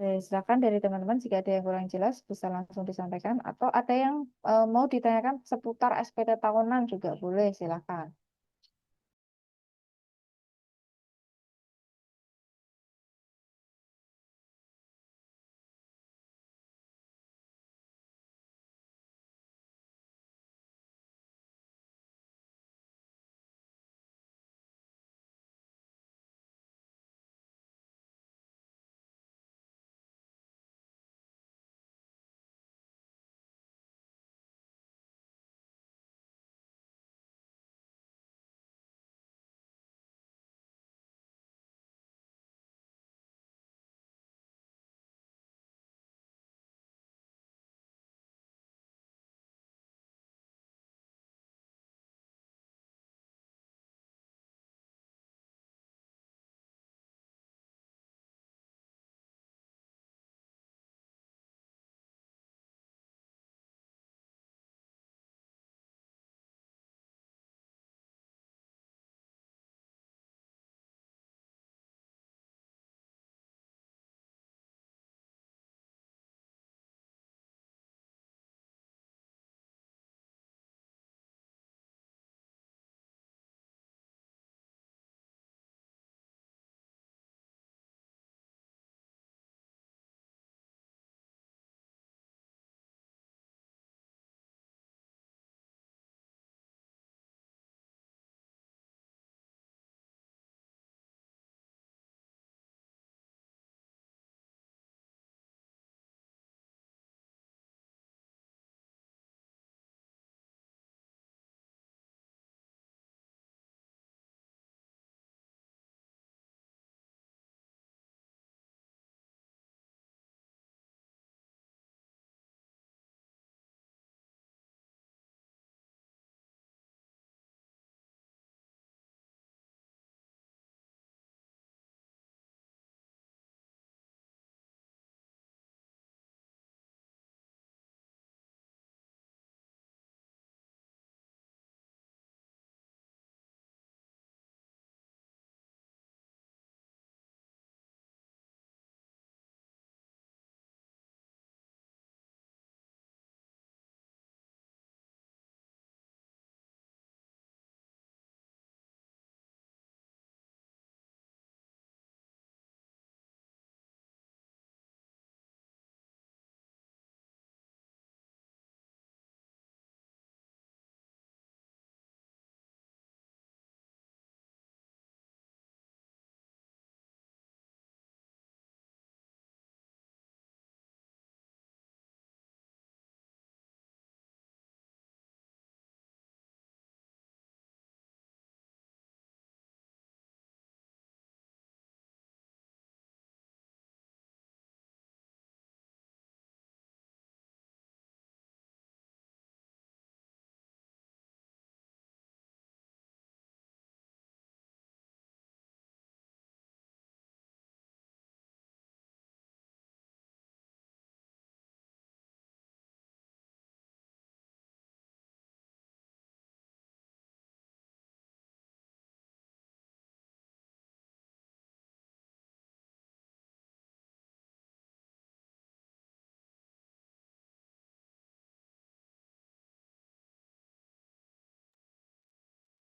Silakan dari teman-teman jika ada yang kurang jelas bisa langsung disampaikan atau ada yang mau ditanyakan seputar SPT tahunan juga boleh silakan.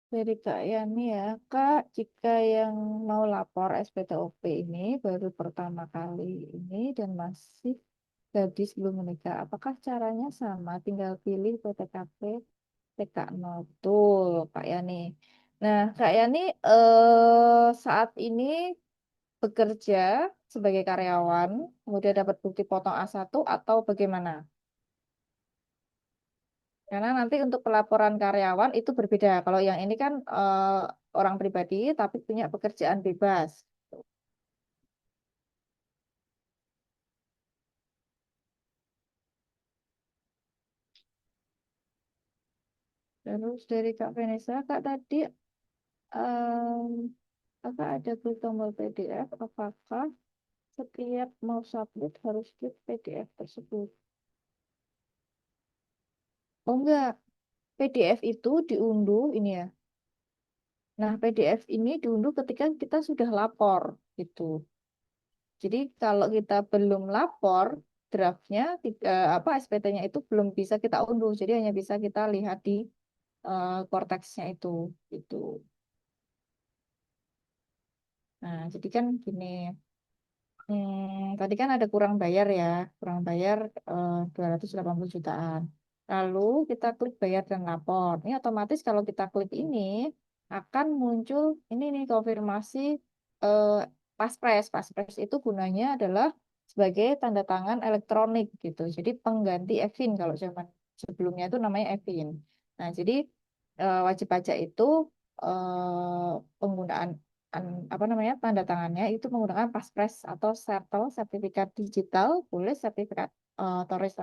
Dari Kak Yani ya, Kak, jika yang mau lapor SPTOP ini baru pertama kali ini dan masih gadis belum menikah, apakah caranya sama? Tinggal pilih PTKP TK0 tuh, Kak Yani. Nah, Kak Yani saat ini bekerja sebagai karyawan, kemudian dapat bukti potong A1 atau bagaimana? Karena nanti untuk pelaporan karyawan itu berbeda. Kalau yang ini kan orang pribadi tapi punya pekerjaan bebas. Terus dari Kak Vanessa, Kak tadi em, Kakak ada klik tombol PDF. Apakah setiap mau submit harus klik PDF tersebut? Oh enggak, PDF itu diunduh ini ya. Nah, PDF ini diunduh ketika kita sudah lapor gitu. Jadi kalau kita belum lapor, draftnya, apa SPT-nya itu belum bisa kita unduh. Jadi hanya bisa kita lihat di korteksnya itu. Gitu. Nah, jadi kan gini. Tadi kan ada kurang bayar ya, kurang bayar 280 jutaan. Lalu kita klik bayar dan lapor. Ini otomatis kalau kita klik ini akan muncul ini nih konfirmasi eh, Paspres. Paspres itu gunanya adalah sebagai tanda tangan elektronik gitu. Jadi pengganti EVIN kalau zaman sebelumnya itu namanya EVIN. Nah, jadi wajib pajak itu penggunaan apa namanya tanda tangannya itu menggunakan Paspres atau Sertel sertifikat digital boleh sertifikat otoris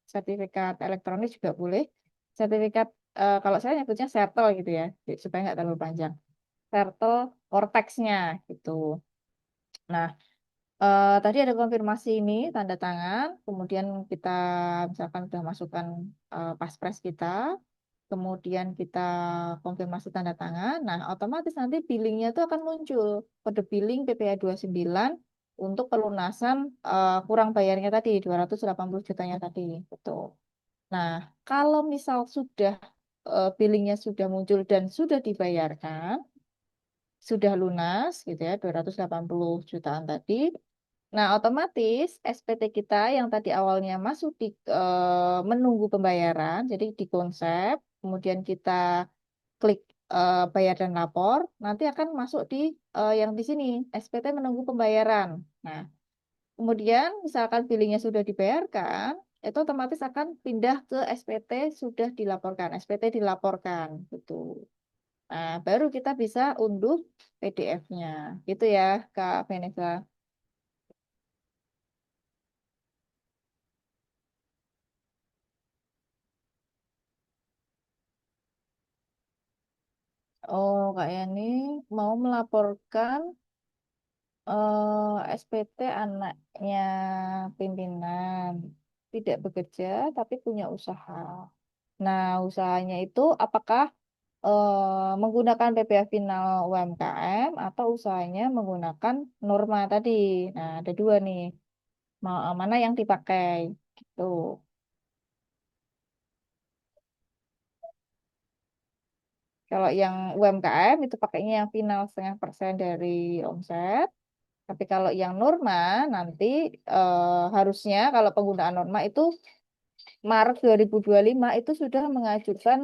sertifikat elektronik juga boleh sertifikat kalau saya nyebutnya Sertel gitu ya supaya nggak terlalu panjang Sertel Cortex-nya gitu. Nah, tadi ada konfirmasi ini tanda tangan kemudian kita misalkan sudah masukkan Paspres kita kemudian kita konfirmasi tanda tangan, nah otomatis nanti billingnya itu akan muncul kode billing PPh 29 untuk pelunasan kurang bayarnya tadi 280 jutanya tadi, betul. Nah, kalau misal sudah billingnya sudah muncul dan sudah dibayarkan, sudah lunas gitu ya 280 jutaan tadi. Nah, otomatis SPT kita yang tadi awalnya masuk di menunggu pembayaran, jadi di konsep, kemudian kita klik bayar dan lapor, nanti akan masuk di yang di sini, SPT menunggu pembayaran. Nah, kemudian misalkan billingnya sudah dibayarkan, itu otomatis akan pindah ke SPT sudah dilaporkan, SPT dilaporkan, gitu. Nah, baru kita bisa unduh PDF-nya. Gitu ya, Kak Vanessa. Oh, Kak Yani mau melaporkan SPT anaknya pimpinan tidak bekerja tapi punya usaha. Nah, usahanya itu apakah menggunakan PPh final UMKM atau usahanya menggunakan norma tadi? Nah, ada dua nih. Mana yang dipakai? Gitu. Kalau yang UMKM itu pakainya yang final 0,5% dari omset. Tapi kalau yang norma nanti harusnya kalau penggunaan norma itu Maret 2025 itu sudah mengajukan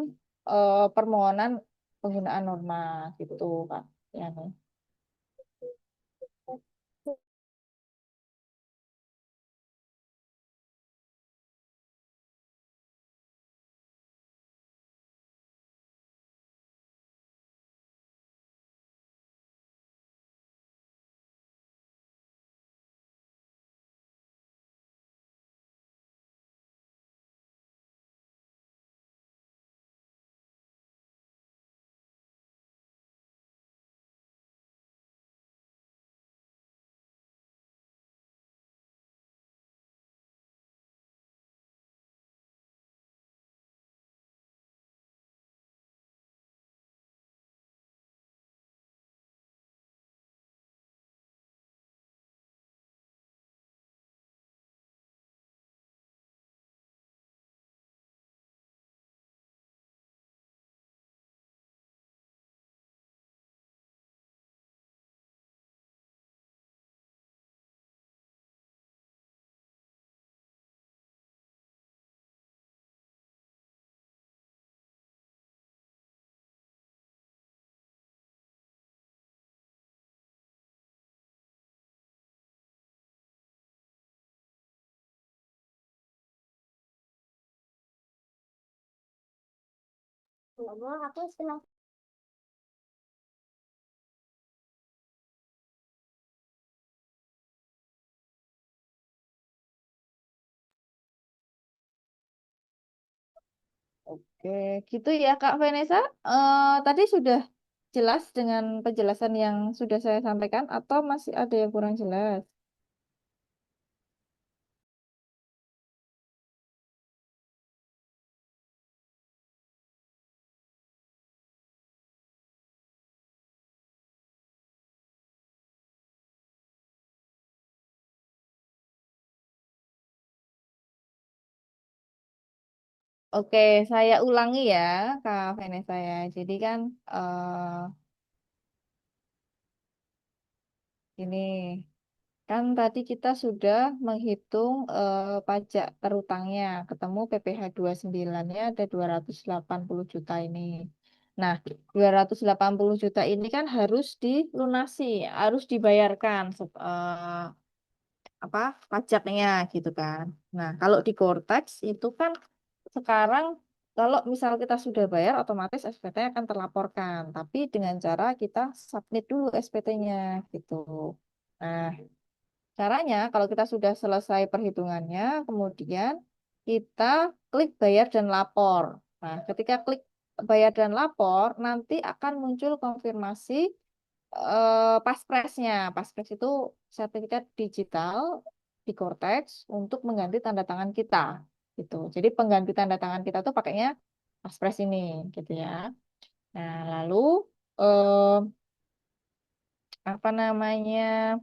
permohonan penggunaan norma gitu Kak. Ya, nih. Oke, gitu ya Kak Vanessa. Tadi sudah jelas dengan penjelasan yang sudah saya sampaikan atau masih ada yang kurang jelas? Oke, saya ulangi ya, Kak Vanessa ya. Jadi kan ini kan tadi kita sudah menghitung pajak terutangnya, ketemu PPh 29-nya ada 280 juta ini. Nah, 280 juta ini kan harus dilunasi, harus dibayarkan apa pajaknya gitu kan. Nah, kalau di Cortex itu kan sekarang kalau misal kita sudah bayar otomatis SPT akan terlaporkan, tapi dengan cara kita submit dulu SPT-nya gitu. Nah, caranya kalau kita sudah selesai perhitungannya, kemudian kita klik bayar dan lapor. Nah, ketika klik bayar dan lapor, nanti akan muncul konfirmasi Paspresnya. Paspres itu sertifikat digital di Cortex untuk mengganti tanda tangan kita, gitu. Jadi pengganti tanda tangan kita tuh pakainya Paspres ini, gitu ya. Nah, lalu eh, apa namanya?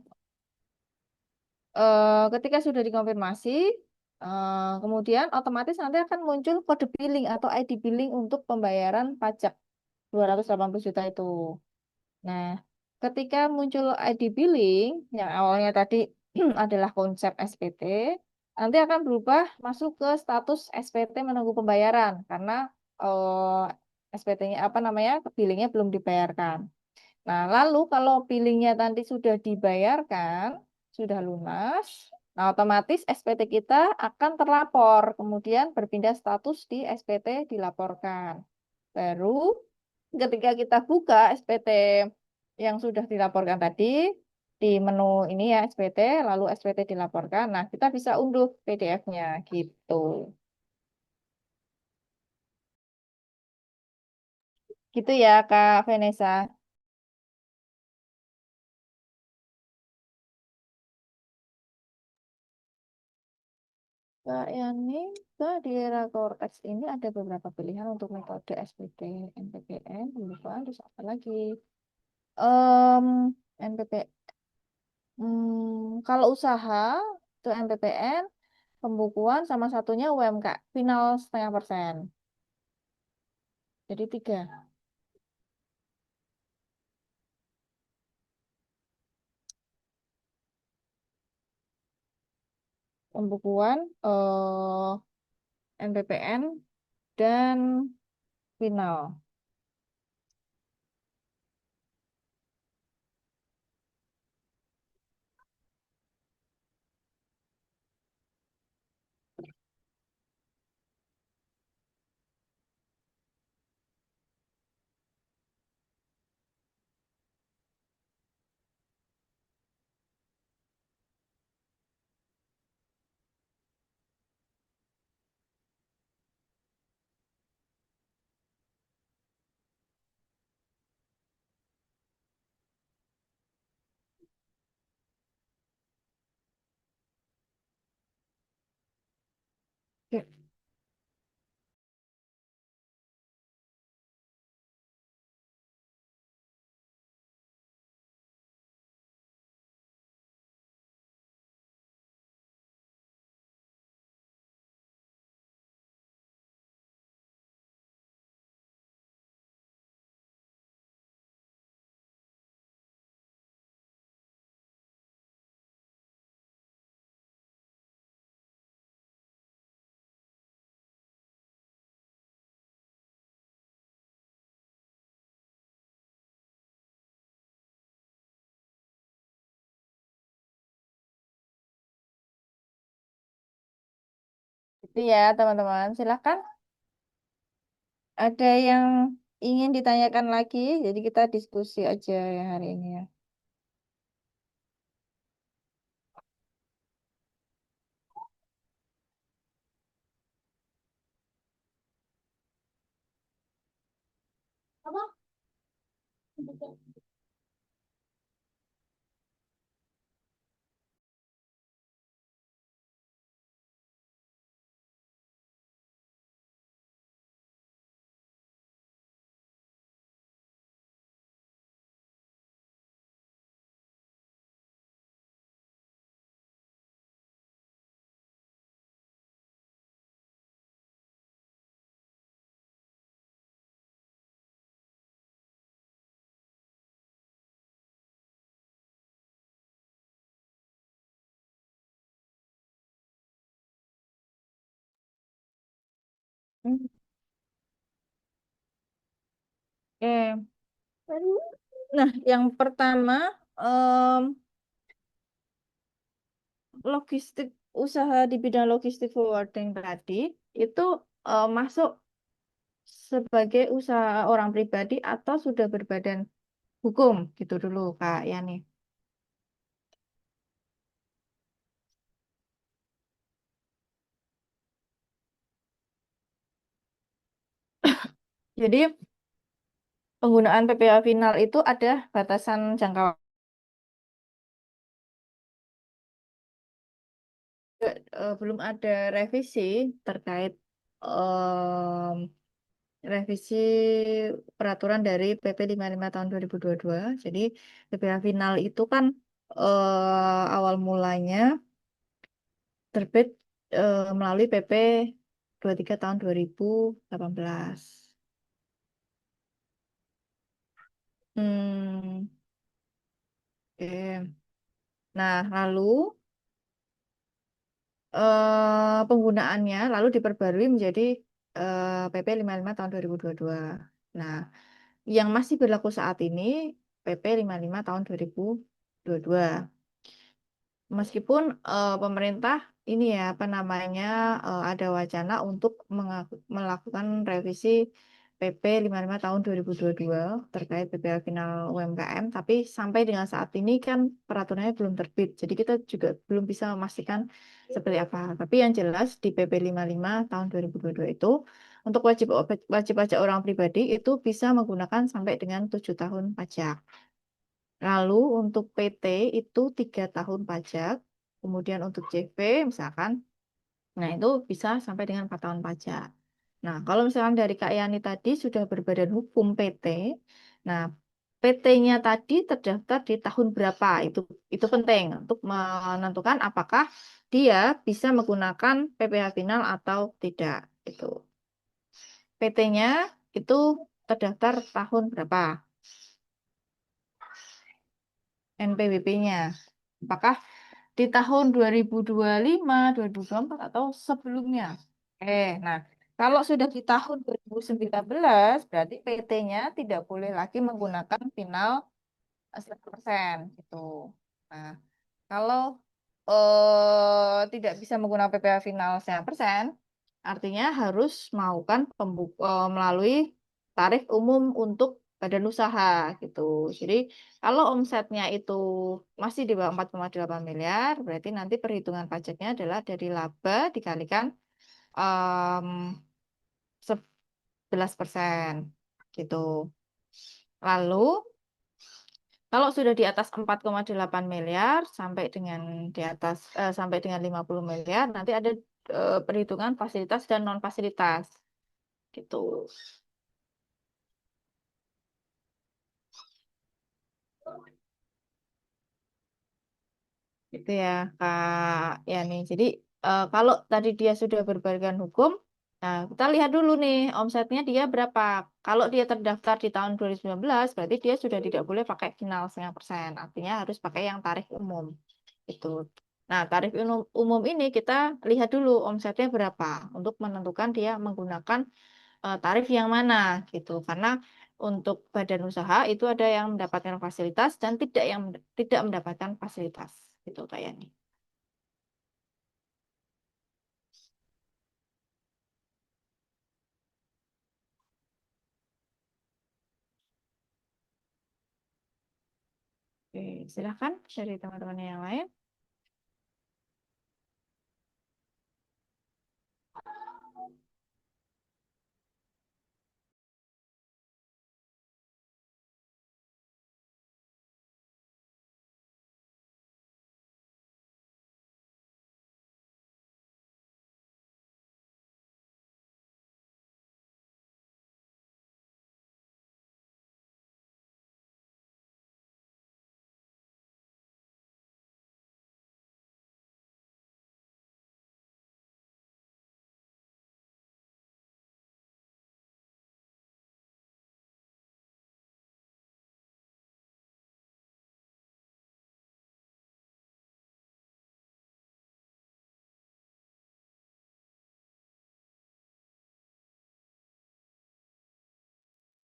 Ketika sudah dikonfirmasi, kemudian otomatis nanti akan muncul kode billing atau ID billing untuk pembayaran pajak 280 juta itu. Nah, ketika muncul ID billing yang awalnya tadi adalah konsep SPT, nanti akan berubah masuk ke status SPT menunggu pembayaran karena SPT-nya apa namanya billingnya belum dibayarkan. Nah, lalu kalau billingnya nanti sudah dibayarkan, sudah lunas, nah otomatis SPT kita akan terlapor, kemudian berpindah status di SPT dilaporkan. Baru ketika kita buka SPT yang sudah dilaporkan tadi, di menu ini ya SPT, lalu SPT dilaporkan, nah kita bisa unduh PDF-nya gitu. Gitu ya Kak Vanessa. Kak Yani, di era Cortex ini ada beberapa pilihan untuk metode SPT, NPPN, pembukuan, terus apa lagi? NPP, kalau usaha itu NPPN, pembukuan sama satunya UMK, final 0,5%. Jadi tiga, pembukuan, NPPN, dan final. Oke. Itu ya teman-teman, silahkan ada yang ingin ditanyakan lagi, jadi kita diskusi aja ya hari ini ya. Hmm, oke. Nah, yang pertama, em, logistik usaha di bidang logistik forwarding tadi itu masuk sebagai usaha orang pribadi atau sudah berbadan hukum gitu dulu Kak Yani. Jadi penggunaan PPA final itu ada batasan jangka waktu. Belum ada revisi terkait em, revisi peraturan dari PP 55 tahun 2022. Jadi PPA final itu kan awal mulanya terbit melalui PP 23 tahun 2018. Hmm, oke. Nah, lalu penggunaannya lalu diperbarui menjadi PP 55 tahun 2022. Nah, yang masih berlaku saat ini PP 55 tahun 2022. Meskipun pemerintah ini ya apa namanya ada wacana untuk melakukan revisi PP 55 tahun 2022 terkait PPh final UMKM, tapi sampai dengan saat ini kan peraturannya belum terbit. Jadi kita juga belum bisa memastikan seperti apa. Tapi yang jelas di PP 55 tahun 2022 itu untuk wajib wajib pajak orang pribadi itu bisa menggunakan sampai dengan 7 tahun pajak. Lalu untuk PT itu 3 tahun pajak, kemudian untuk CV misalkan, nah itu bisa sampai dengan 4 tahun pajak. Nah kalau misalkan dari Kak Yani tadi sudah berbadan hukum PT, nah PT-nya tadi terdaftar di tahun berapa? Itu penting untuk menentukan apakah dia bisa menggunakan PPh final atau tidak. Itu PT-nya itu terdaftar tahun berapa? NPWP-nya. Apakah di tahun 2025, 2024 atau sebelumnya? Nah, kalau sudah di tahun 2019, berarti PT-nya tidak boleh lagi menggunakan final 100% gitu. Nah, kalau tidak bisa menggunakan PPh final 100%, artinya harus melakukan melalui tarif umum untuk badan usaha gitu. Jadi kalau omsetnya itu masih di bawah 4,8 miliar, berarti nanti perhitungan pajaknya adalah dari laba dikalikan em, 11% gitu. Lalu kalau sudah di atas 4,8 miliar sampai dengan 50 miliar, nanti ada perhitungan fasilitas dan non fasilitas gitu. Gitu ya, Kak Yani. Jadi kalau tadi dia sudah berbadan hukum, nah kita lihat dulu nih omsetnya dia berapa. Kalau dia terdaftar di tahun 2019, berarti dia sudah tidak boleh pakai final 0,5%. Artinya harus pakai yang tarif umum. Itu. Nah, tarif umum ini kita lihat dulu omsetnya berapa untuk menentukan dia menggunakan tarif yang mana gitu. Karena untuk badan usaha itu ada yang mendapatkan fasilitas dan tidak mendapatkan fasilitas gitu kayaknya. Oke, silakan dari teman-teman yang lain.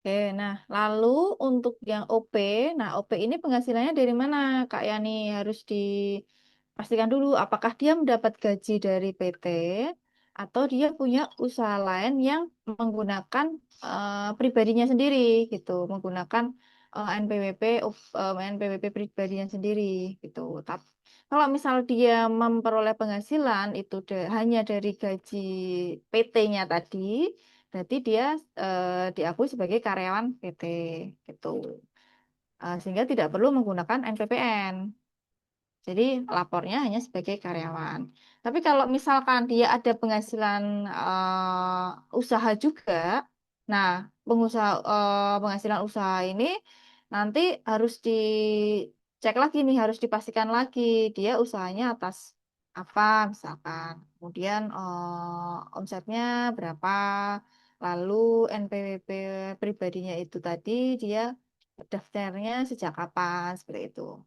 Oke, nah lalu untuk yang OP, nah OP ini penghasilannya dari mana Kak Yani? Harus dipastikan dulu apakah dia mendapat gaji dari PT atau dia punya usaha lain yang menggunakan pribadinya sendiri gitu, menggunakan NPWP, NPWP pribadinya sendiri gitu. Tapi kalau misal dia memperoleh penghasilan itu hanya dari gaji PT-nya tadi, berarti dia diakui sebagai karyawan PT gitu. Sehingga tidak perlu menggunakan NPPN. Jadi lapornya hanya sebagai karyawan. Tapi kalau misalkan dia ada penghasilan usaha juga, nah penghasilan usaha ini nanti harus dicek lagi nih, harus dipastikan lagi dia usahanya atas apa misalkan. Kemudian omsetnya berapa, lalu NPWP pribadinya itu tadi dia daftarnya sejak kapan, seperti itu.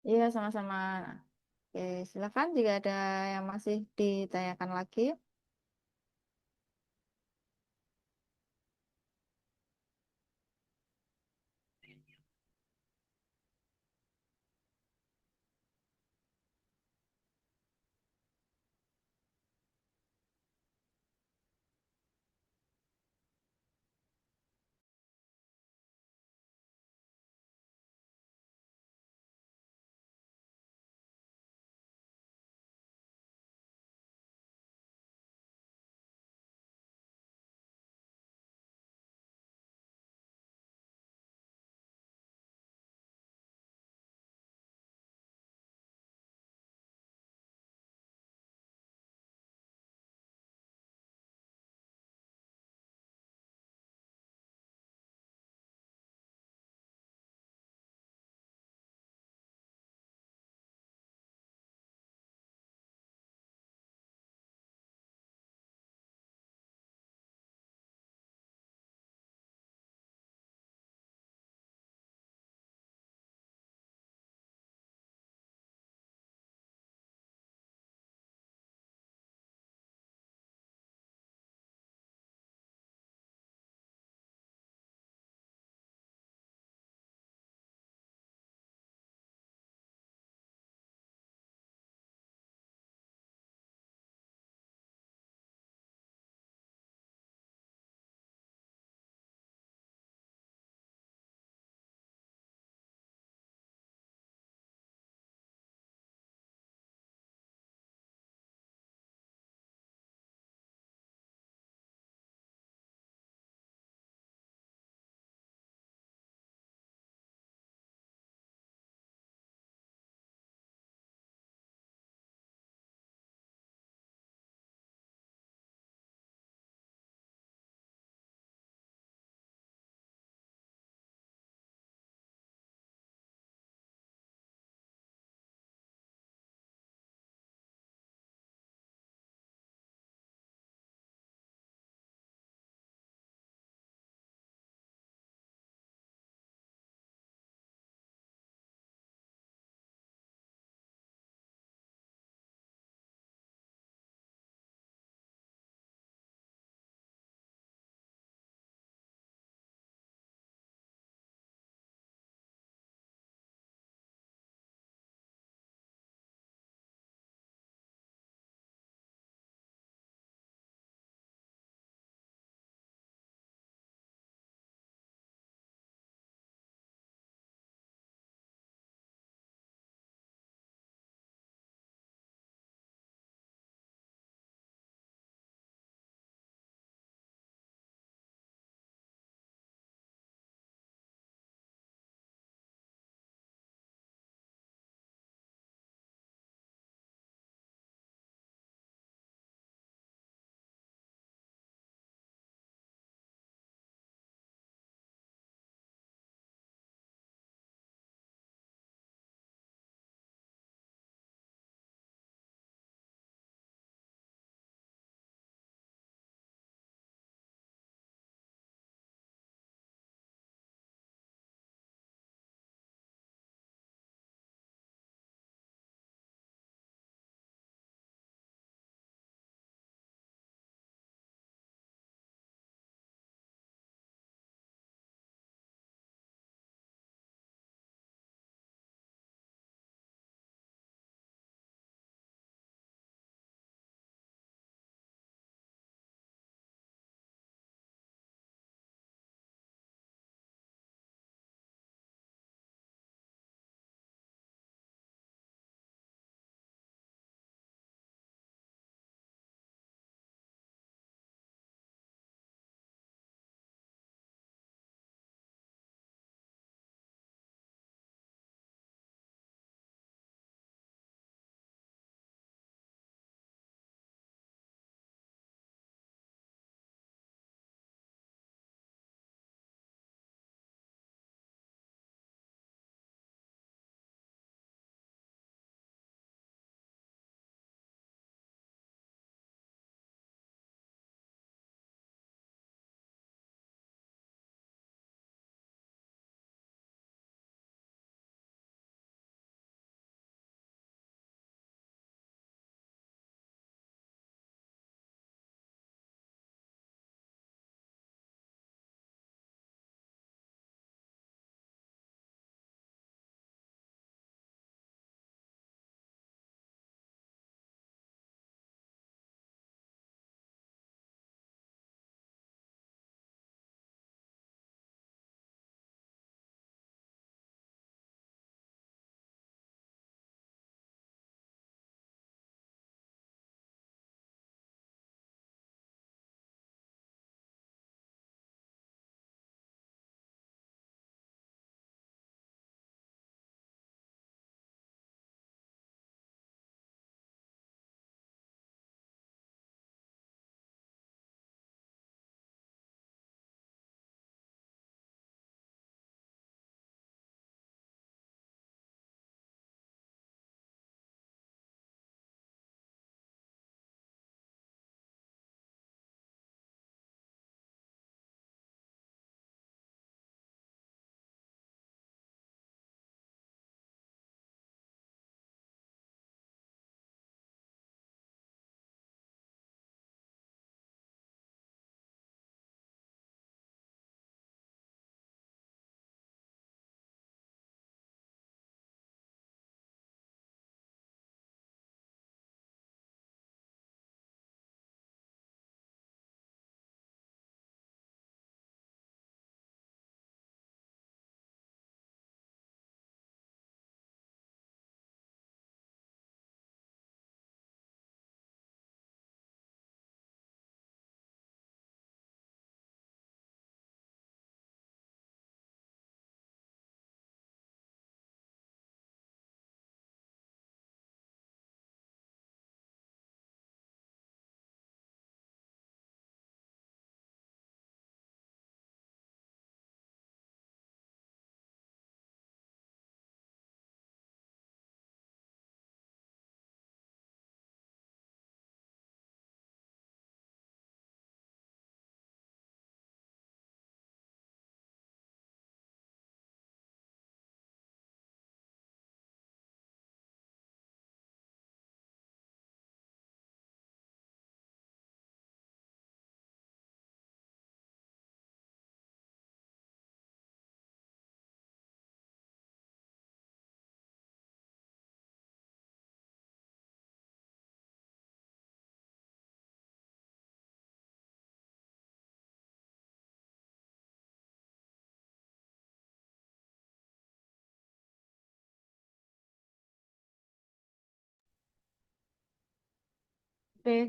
Iya, sama-sama. Oke, silakan jika ada yang masih ditanyakan lagi.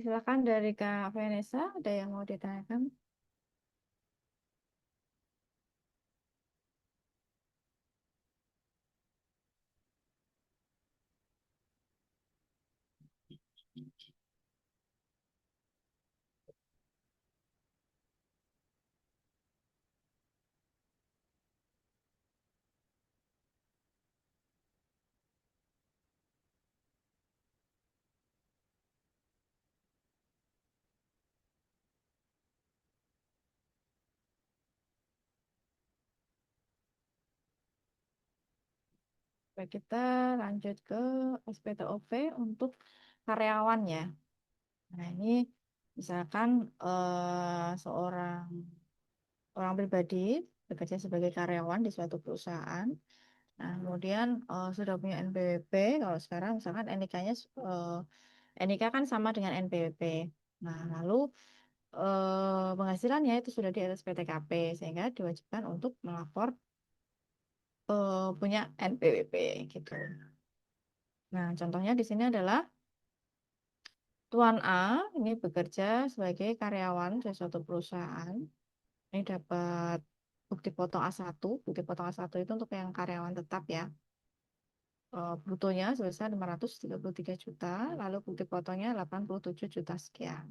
silakan dari Kak Vanessa, ada yang mau ditanyakan? Baik, kita lanjut ke SPTOP untuk karyawan ya. Nah, ini misalkan seorang orang pribadi bekerja sebagai karyawan di suatu perusahaan. Nah, kemudian sudah punya NPWP. Kalau sekarang misalkan NIK-nya NIK kan sama dengan NPWP. Nah, lalu penghasilannya itu sudah di atas PTKP sehingga diwajibkan untuk melapor punya NPWP gitu. Nah, contohnya di sini adalah Tuan A ini bekerja sebagai karyawan di suatu perusahaan. Ini dapat bukti potong A1. Bukti potong A1 itu untuk yang karyawan tetap ya. Brutonya sebesar 533 juta, lalu bukti potongnya 87 juta sekian.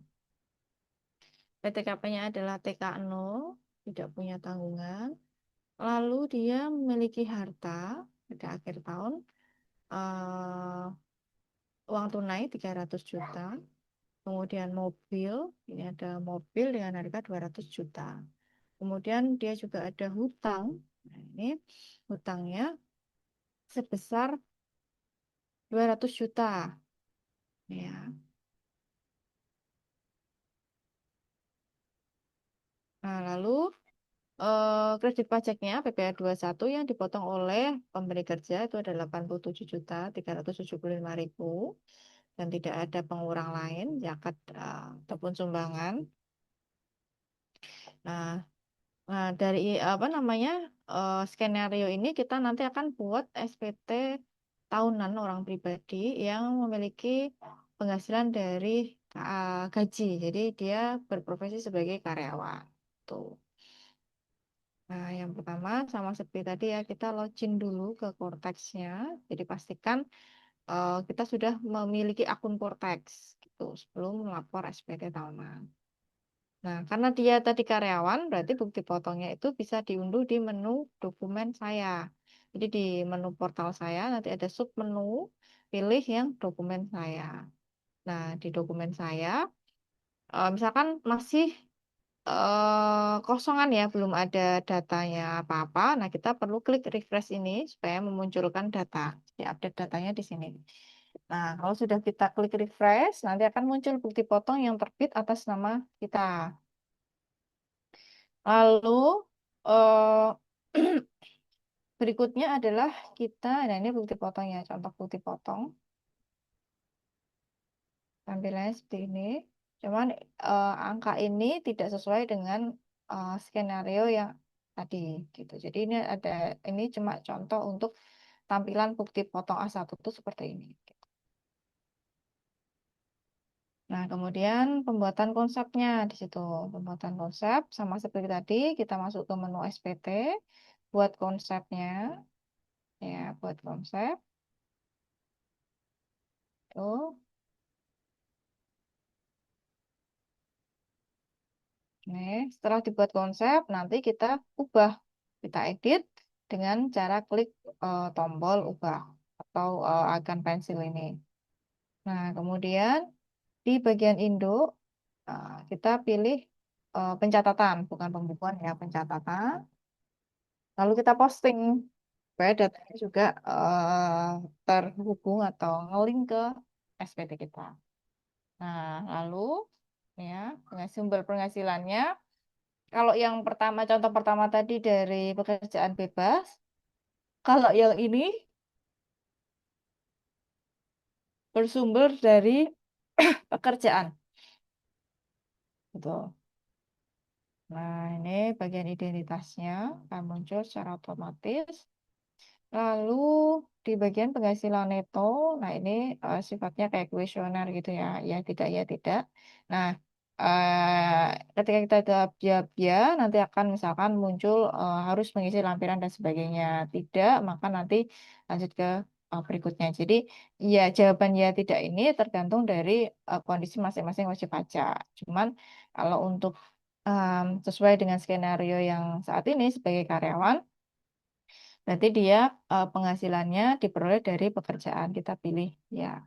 PTKP-nya adalah TK0, tidak punya tanggungan. Lalu dia memiliki harta pada akhir tahun, eh, uang tunai 300 juta, kemudian mobil, ini ada mobil dengan harga 200 juta. Kemudian dia juga ada hutang. Nah, ini hutangnya sebesar 200 juta. Ya. Nah, lalu kredit pajaknya PPh satu yang dipotong oleh pemberi kerja itu ada 87.375.000 dan tidak ada pengurang lain, zakat ataupun sumbangan. Nah, dari apa namanya skenario ini kita nanti akan buat SPT tahunan orang pribadi yang memiliki penghasilan dari gaji. Jadi dia berprofesi sebagai karyawan. Tuh. Nah, yang pertama sama seperti tadi ya kita login dulu ke Cortex-nya. Jadi pastikan kita sudah memiliki akun Cortex gitu sebelum melapor SPT tahunan. Nah, karena dia tadi karyawan, berarti bukti potongnya itu bisa diunduh di menu dokumen saya. Jadi di menu portal saya nanti ada sub menu, pilih yang dokumen saya. Nah, di dokumen saya, misalkan masih kosongan ya, belum ada datanya apa-apa. Nah, kita perlu klik refresh ini supaya memunculkan data. Jadi update datanya di sini. Nah, kalau sudah kita klik refresh, nanti akan muncul bukti potong yang terbit atas nama kita. Lalu eh berikutnya adalah kita, nah ini bukti potongnya, contoh bukti potong, tampilannya seperti ini. Cuman angka ini tidak sesuai dengan skenario yang tadi gitu. Jadi ini cuma contoh untuk tampilan bukti potong A1 itu seperti ini. Nah, kemudian pembuatan konsepnya di situ. Pembuatan konsep sama seperti tadi, kita masuk ke menu SPT, buat konsepnya, ya, buat konsep. Tuh. Nih, setelah dibuat konsep, nanti kita ubah, kita edit dengan cara klik tombol ubah atau icon pensil ini. Nah, kemudian di bagian induk kita pilih pencatatan, bukan pembukuan ya, pencatatan. Lalu kita posting supaya datanya juga terhubung atau ngelink ke SPT kita. Nah, lalu ya dengan sumber penghasilannya. Kalau yang pertama, contoh pertama tadi dari pekerjaan bebas, kalau yang ini bersumber dari pekerjaan. Betul. Nah, ini bagian identitasnya akan muncul secara otomatis. Lalu, di bagian penghasilan neto, nah ini sifatnya kayak kuesioner gitu ya, ya tidak, ya tidak. Nah, ketika kita jawab ya, nanti akan misalkan muncul harus mengisi lampiran dan sebagainya. Tidak, maka nanti lanjut ke berikutnya. Jadi, ya jawaban ya tidak ini tergantung dari kondisi masing-masing wajib pajak. Cuman kalau untuk sesuai dengan skenario yang saat ini sebagai karyawan, berarti dia penghasilannya diperoleh dari pekerjaan kita pilih. Ya,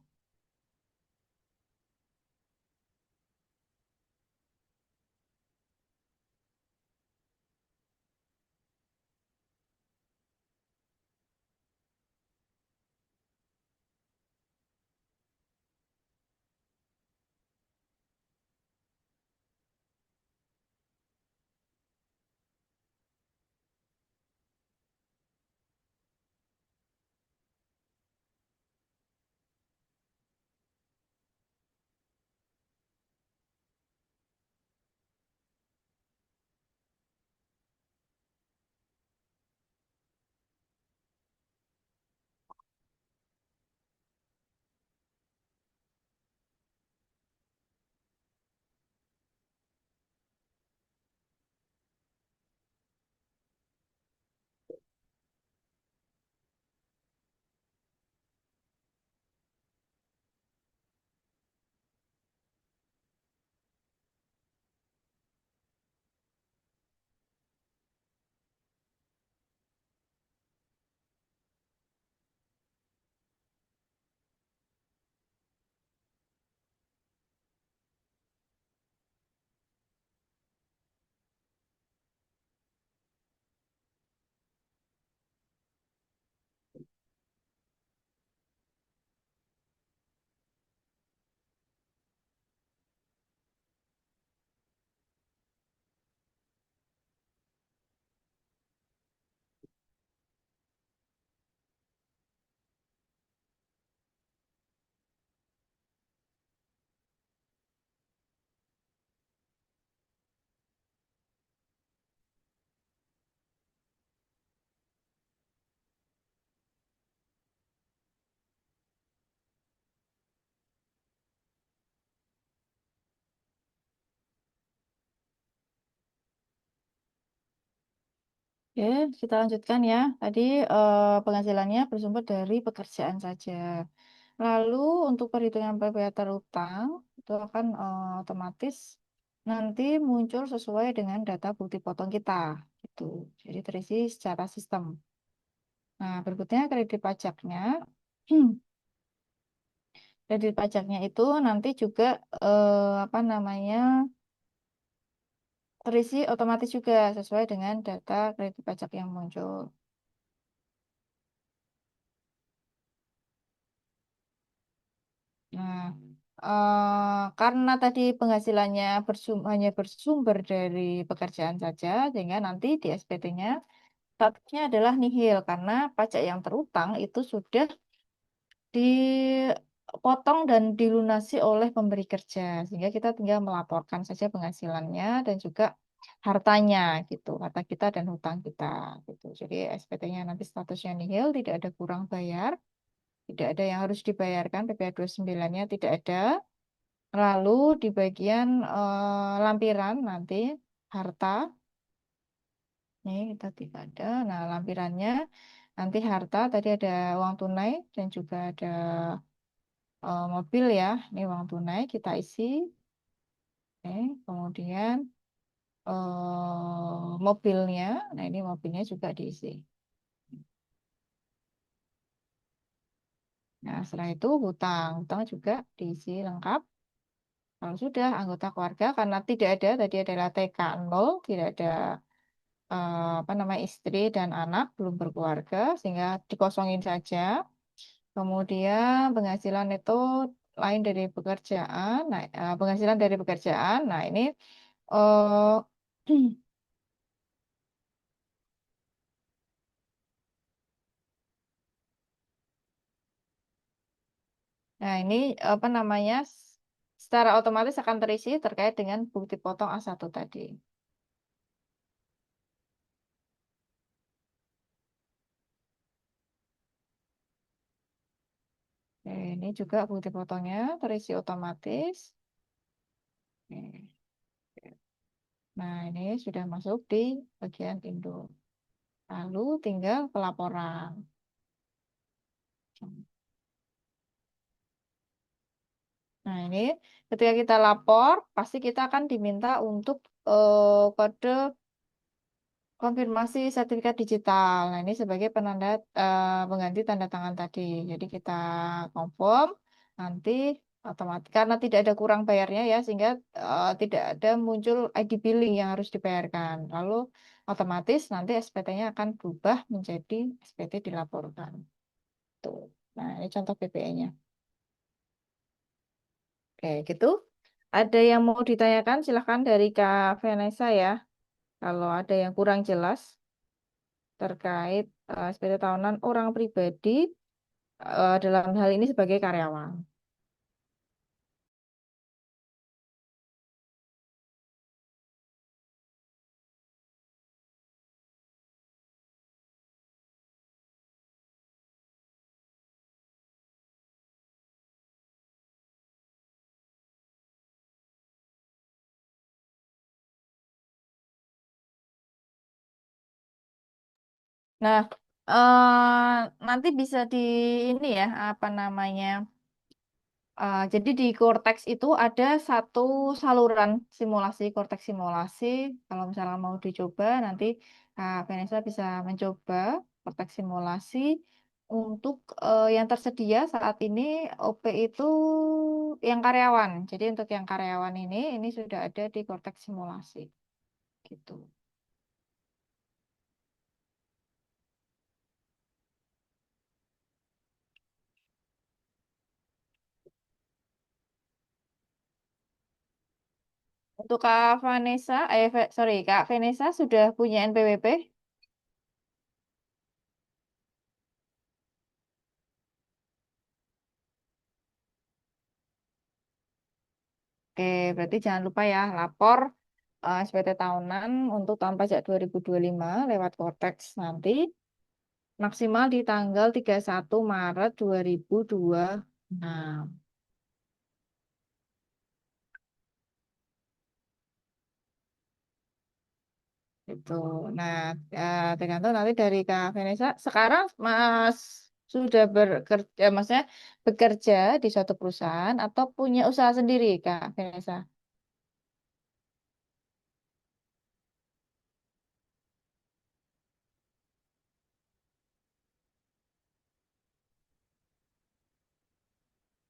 oke, kita lanjutkan ya. Tadi penghasilannya bersumber dari pekerjaan saja. Lalu untuk perhitungan PPh terutang itu akan otomatis nanti muncul sesuai dengan data bukti potong kita, gitu. Jadi terisi secara sistem. Nah, berikutnya kredit pajaknya. Kredit pajaknya itu nanti juga apa namanya terisi otomatis juga sesuai dengan data kredit pajak yang muncul. Nah, karena tadi penghasilannya hanya bersumber dari pekerjaan saja, sehingga nanti di SPT-nya statusnya adalah nihil karena pajak yang terutang itu sudah dipotong dan dilunasi oleh pemberi kerja, sehingga kita tinggal melaporkan saja penghasilannya dan juga hartanya gitu, harta kita dan hutang kita gitu. Jadi SPT-nya nanti statusnya nihil, tidak ada kurang bayar, tidak ada yang harus dibayarkan, PPh 29-nya tidak ada. Lalu di bagian lampiran nanti harta, ini kita tidak ada. Nah, lampirannya nanti harta tadi ada uang tunai dan juga ada mobil ya. Ini uang tunai kita isi. Oke, kemudian mobilnya, nah ini mobilnya juga diisi. Nah, setelah itu hutang, hutang juga diisi lengkap. Kalau sudah anggota keluarga karena tidak ada tadi adalah TK 0, tidak ada apa namanya istri dan anak belum berkeluarga sehingga dikosongin saja. Kemudian penghasilan itu lain dari pekerjaan. Nah, penghasilan dari pekerjaan. Nah, ini nah, ini apa namanya? Secara otomatis akan terisi terkait dengan bukti potong A1 tadi. Oke, ini juga bukti fotonya terisi otomatis. Oke. Nah, ini sudah masuk di bagian Indo. Lalu tinggal pelaporan. Nah, ini ketika kita lapor, pasti kita akan diminta untuk kode konfirmasi sertifikat digital. Nah, ini sebagai penanda pengganti tanda tangan tadi. Jadi kita confirm nanti otomatis karena tidak ada kurang bayarnya ya sehingga tidak ada muncul ID billing yang harus dibayarkan. Lalu otomatis nanti SPT-nya akan berubah menjadi SPT dilaporkan. Tuh. Nah, ini contoh PPE-nya. Oke, gitu. Ada yang mau ditanyakan silahkan dari Kak Vanessa ya. Kalau ada yang kurang jelas terkait SPT tahunan orang pribadi dalam hal ini sebagai karyawan. Nah, nanti bisa di ini ya, apa namanya? Jadi di Cortex itu ada satu saluran simulasi, Cortex simulasi. Kalau misalnya mau dicoba, nanti Kak Vanessa bisa mencoba Cortex simulasi. Untuk yang tersedia saat ini OP itu yang karyawan. Jadi untuk yang karyawan ini sudah ada di Cortex simulasi. Gitu. Untuk Kak Vanessa, sorry, Kak Vanessa sudah punya NPWP? Oke, berarti jangan lupa ya, lapor SPT tahunan untuk tahun pajak 2025 lewat Cortex nanti, maksimal di tanggal 31 Maret 2026. Itu. Nah, tergantung nanti dari Kak Vanessa. Sekarang Mas sudah bekerja, maksudnya bekerja di suatu perusahaan atau punya usaha sendiri, Kak Vanessa?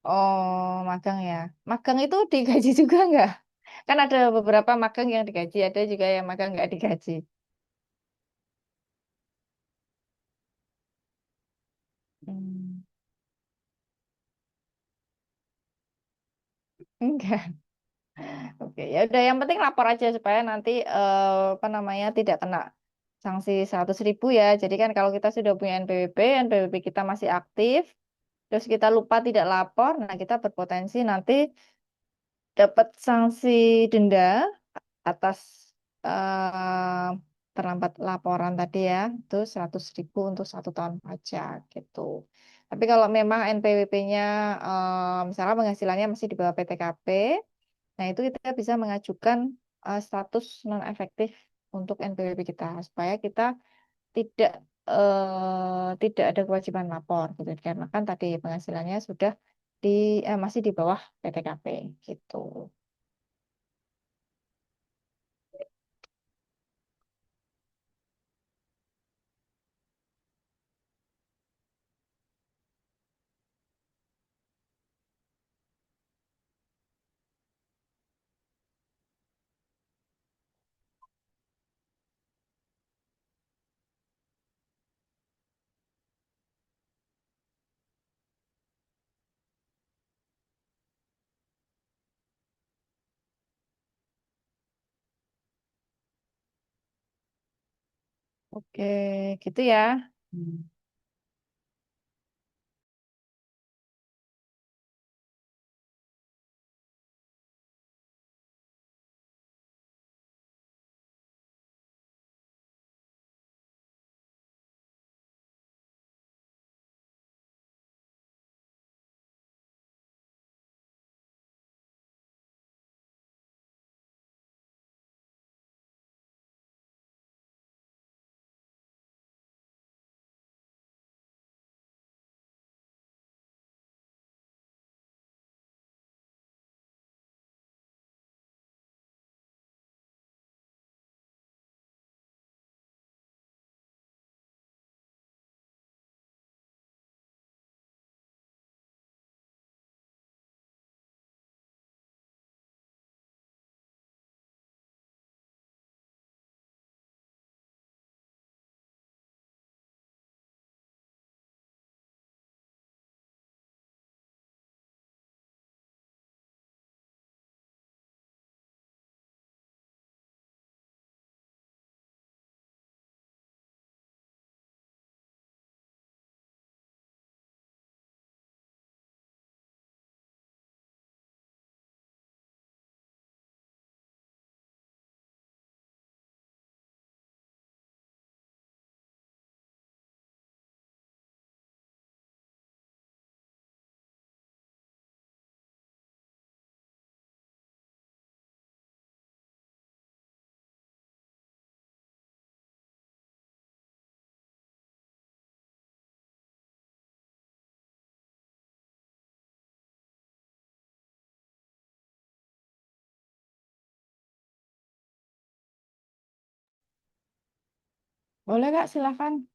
Oh, magang ya. Magang itu digaji juga nggak? Kan ada beberapa magang yang digaji, ada juga yang magang nggak digaji. Hmm, enggak. Oke, ya udah yang penting lapor aja supaya nanti apa namanya tidak kena sanksi 100.000 ya. Jadi kan kalau kita sudah punya NPWP kita masih aktif, terus kita lupa tidak lapor, nah kita berpotensi nanti dapat sanksi denda atas eh, terlambat laporan tadi ya, itu 100.000 untuk 1 tahun pajak gitu. Tapi kalau memang NPWP-nya misalnya penghasilannya masih di bawah PTKP, nah itu kita bisa mengajukan status non efektif untuk NPWP kita supaya kita tidak tidak ada kewajiban lapor gitu karena kan tadi penghasilannya sudah di masih di bawah PTKP gitu. Oke, gitu ya. Hmm. Boleh Kak, silakan.